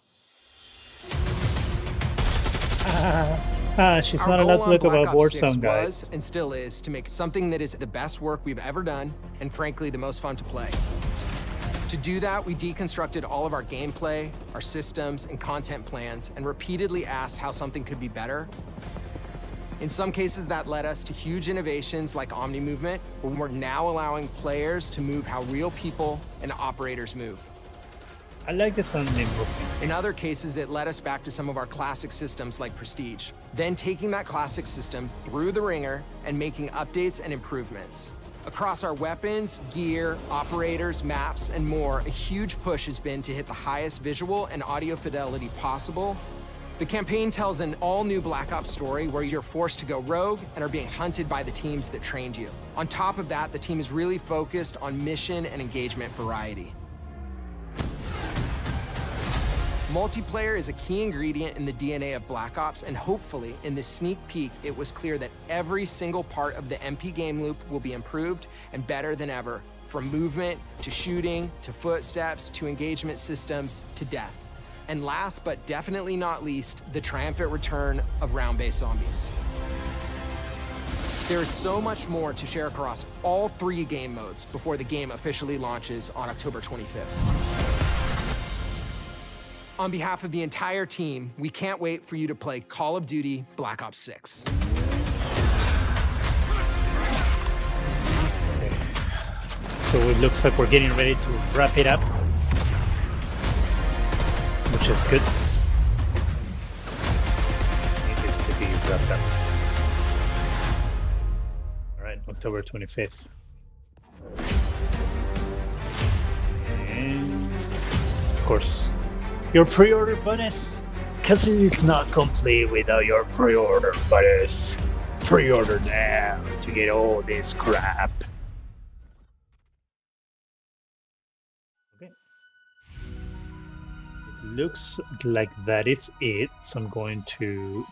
She's not allowed to talk about Warzone, guys. Was and still is to make something that is the best work we've ever done, and frankly, the most fun to play. To do that, we deconstructed all of our gameplay, our systems, and content plans, and repeatedly asked how something could be better. In some cases, that led us to huge innovations like Omni Movement, where we're now allowing players to move how real people and operators move. I like this Omni Movement. In other cases, it led us back to some of our classic systems like Prestige, then taking that classic system through the ringer and making updates and improvements. Across our weapons, gear, operators, maps, and more, a huge push has been to hit the highest visual and audio fidelity possible. The campaign tells an all-new Black Ops story where you're forced to go rogue and are being hunted by the teams that trained you. On top of that, the team is really focused on mission and engagement variety. Multiplayer is a key ingredient in the DNA of Black Ops, and hopefully, in this sneak peek, it was clear that every single part of the MP game loop will be improved and better than ever, from movement, to shooting, to footsteps, to engagement systems, to death. And last but definitely not least, the triumphant return of round-based zombies. There is so much more to share across all 3 game modes before the game officially launches on October 25th. On behalf of the entire team, we can't wait for you to play Call of Duty Black Ops 6. Okay. So it looks like we're getting ready to wrap it up, which is good. It needs to be wrapped up. All right, October 25th. And of course, your pre-order bonus, because it is not complete without your pre-order bonus. Pre-order now to get all this crap. Okay. It looks like that is it. So I'm going to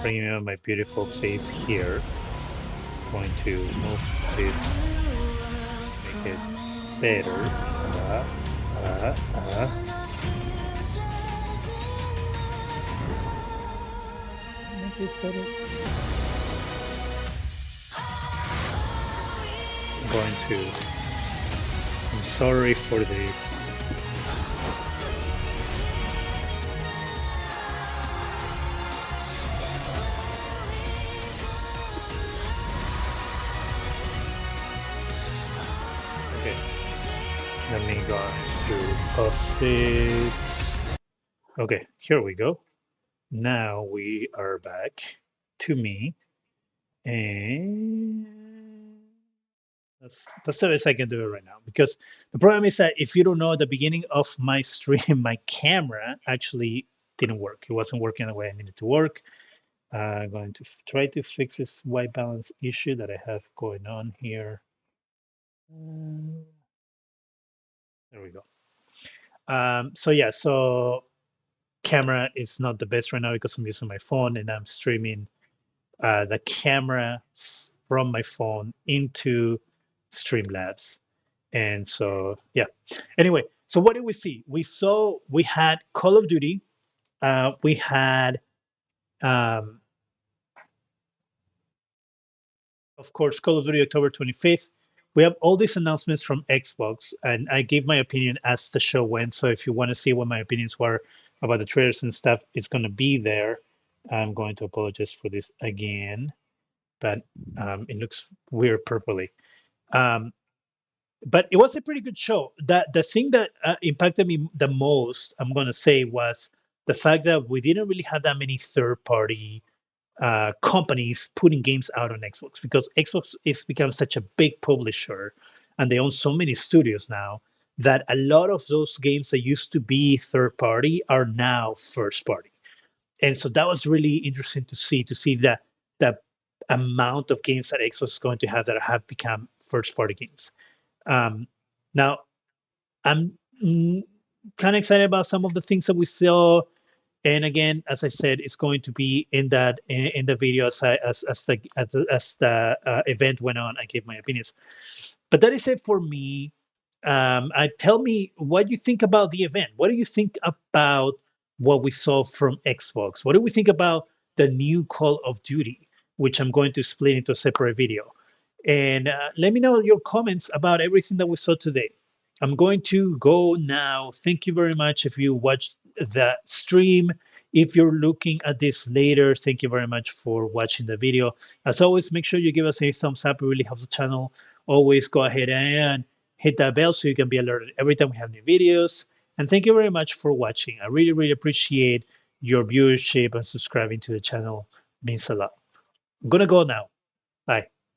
bring in my beautiful face here. I'm going to move this, make it better. Make this better. I'm going to. I'm sorry for this. Okay. Let me go through post this. Okay, here we go. Now we are back to me, and that's the best I can do it right now, because the problem is that if you don't know, at the beginning of my stream, my camera actually didn't work. It wasn't working the way I needed to work. I'm going to try to fix this white balance issue that I have going on here. There we go. So yeah, so camera is not the best right now because I'm using my phone and I'm streaming the camera from my phone into Streamlabs. And so, yeah. Anyway, so what did we see? We had Call of Duty. We had, of course, Call of Duty October 25th. We have all these announcements from Xbox, and I gave my opinion as the show went. So if you want to see what my opinions were about the trailers and stuff, it's going to be there. I'm going to apologize for this again, but it looks weird purpley. But it was a pretty good show. The thing that impacted me the most, I'm going to say, was the fact that we didn't really have that many third-party companies putting games out on Xbox, because Xbox is become such a big publisher and they own so many studios now that a lot of those games that used to be third party are now first party. And so that was really interesting to see that the amount of games that Xbox is going to have that have become first party games. Now, I'm kind of excited about some of the things that we saw. And again, as I said, it's going to be in the video as the event went on. I gave my opinions, but that is it for me. Tell me what you think about the event. What do you think about what we saw from Xbox? What do we think about the new Call of Duty, which I'm going to split into a separate video? And let me know your comments about everything that we saw today. I'm going to go now. Thank you very much if you watched the stream. If you're looking at this later, thank you very much for watching the video. As always, make sure you give us a thumbs up. It really helps the channel. Always go ahead and hit that bell so you can be alerted every time we have new videos. And thank you very much for watching. I really, really appreciate your viewership and subscribing to the channel. It means a lot. I'm going to go now. Bye.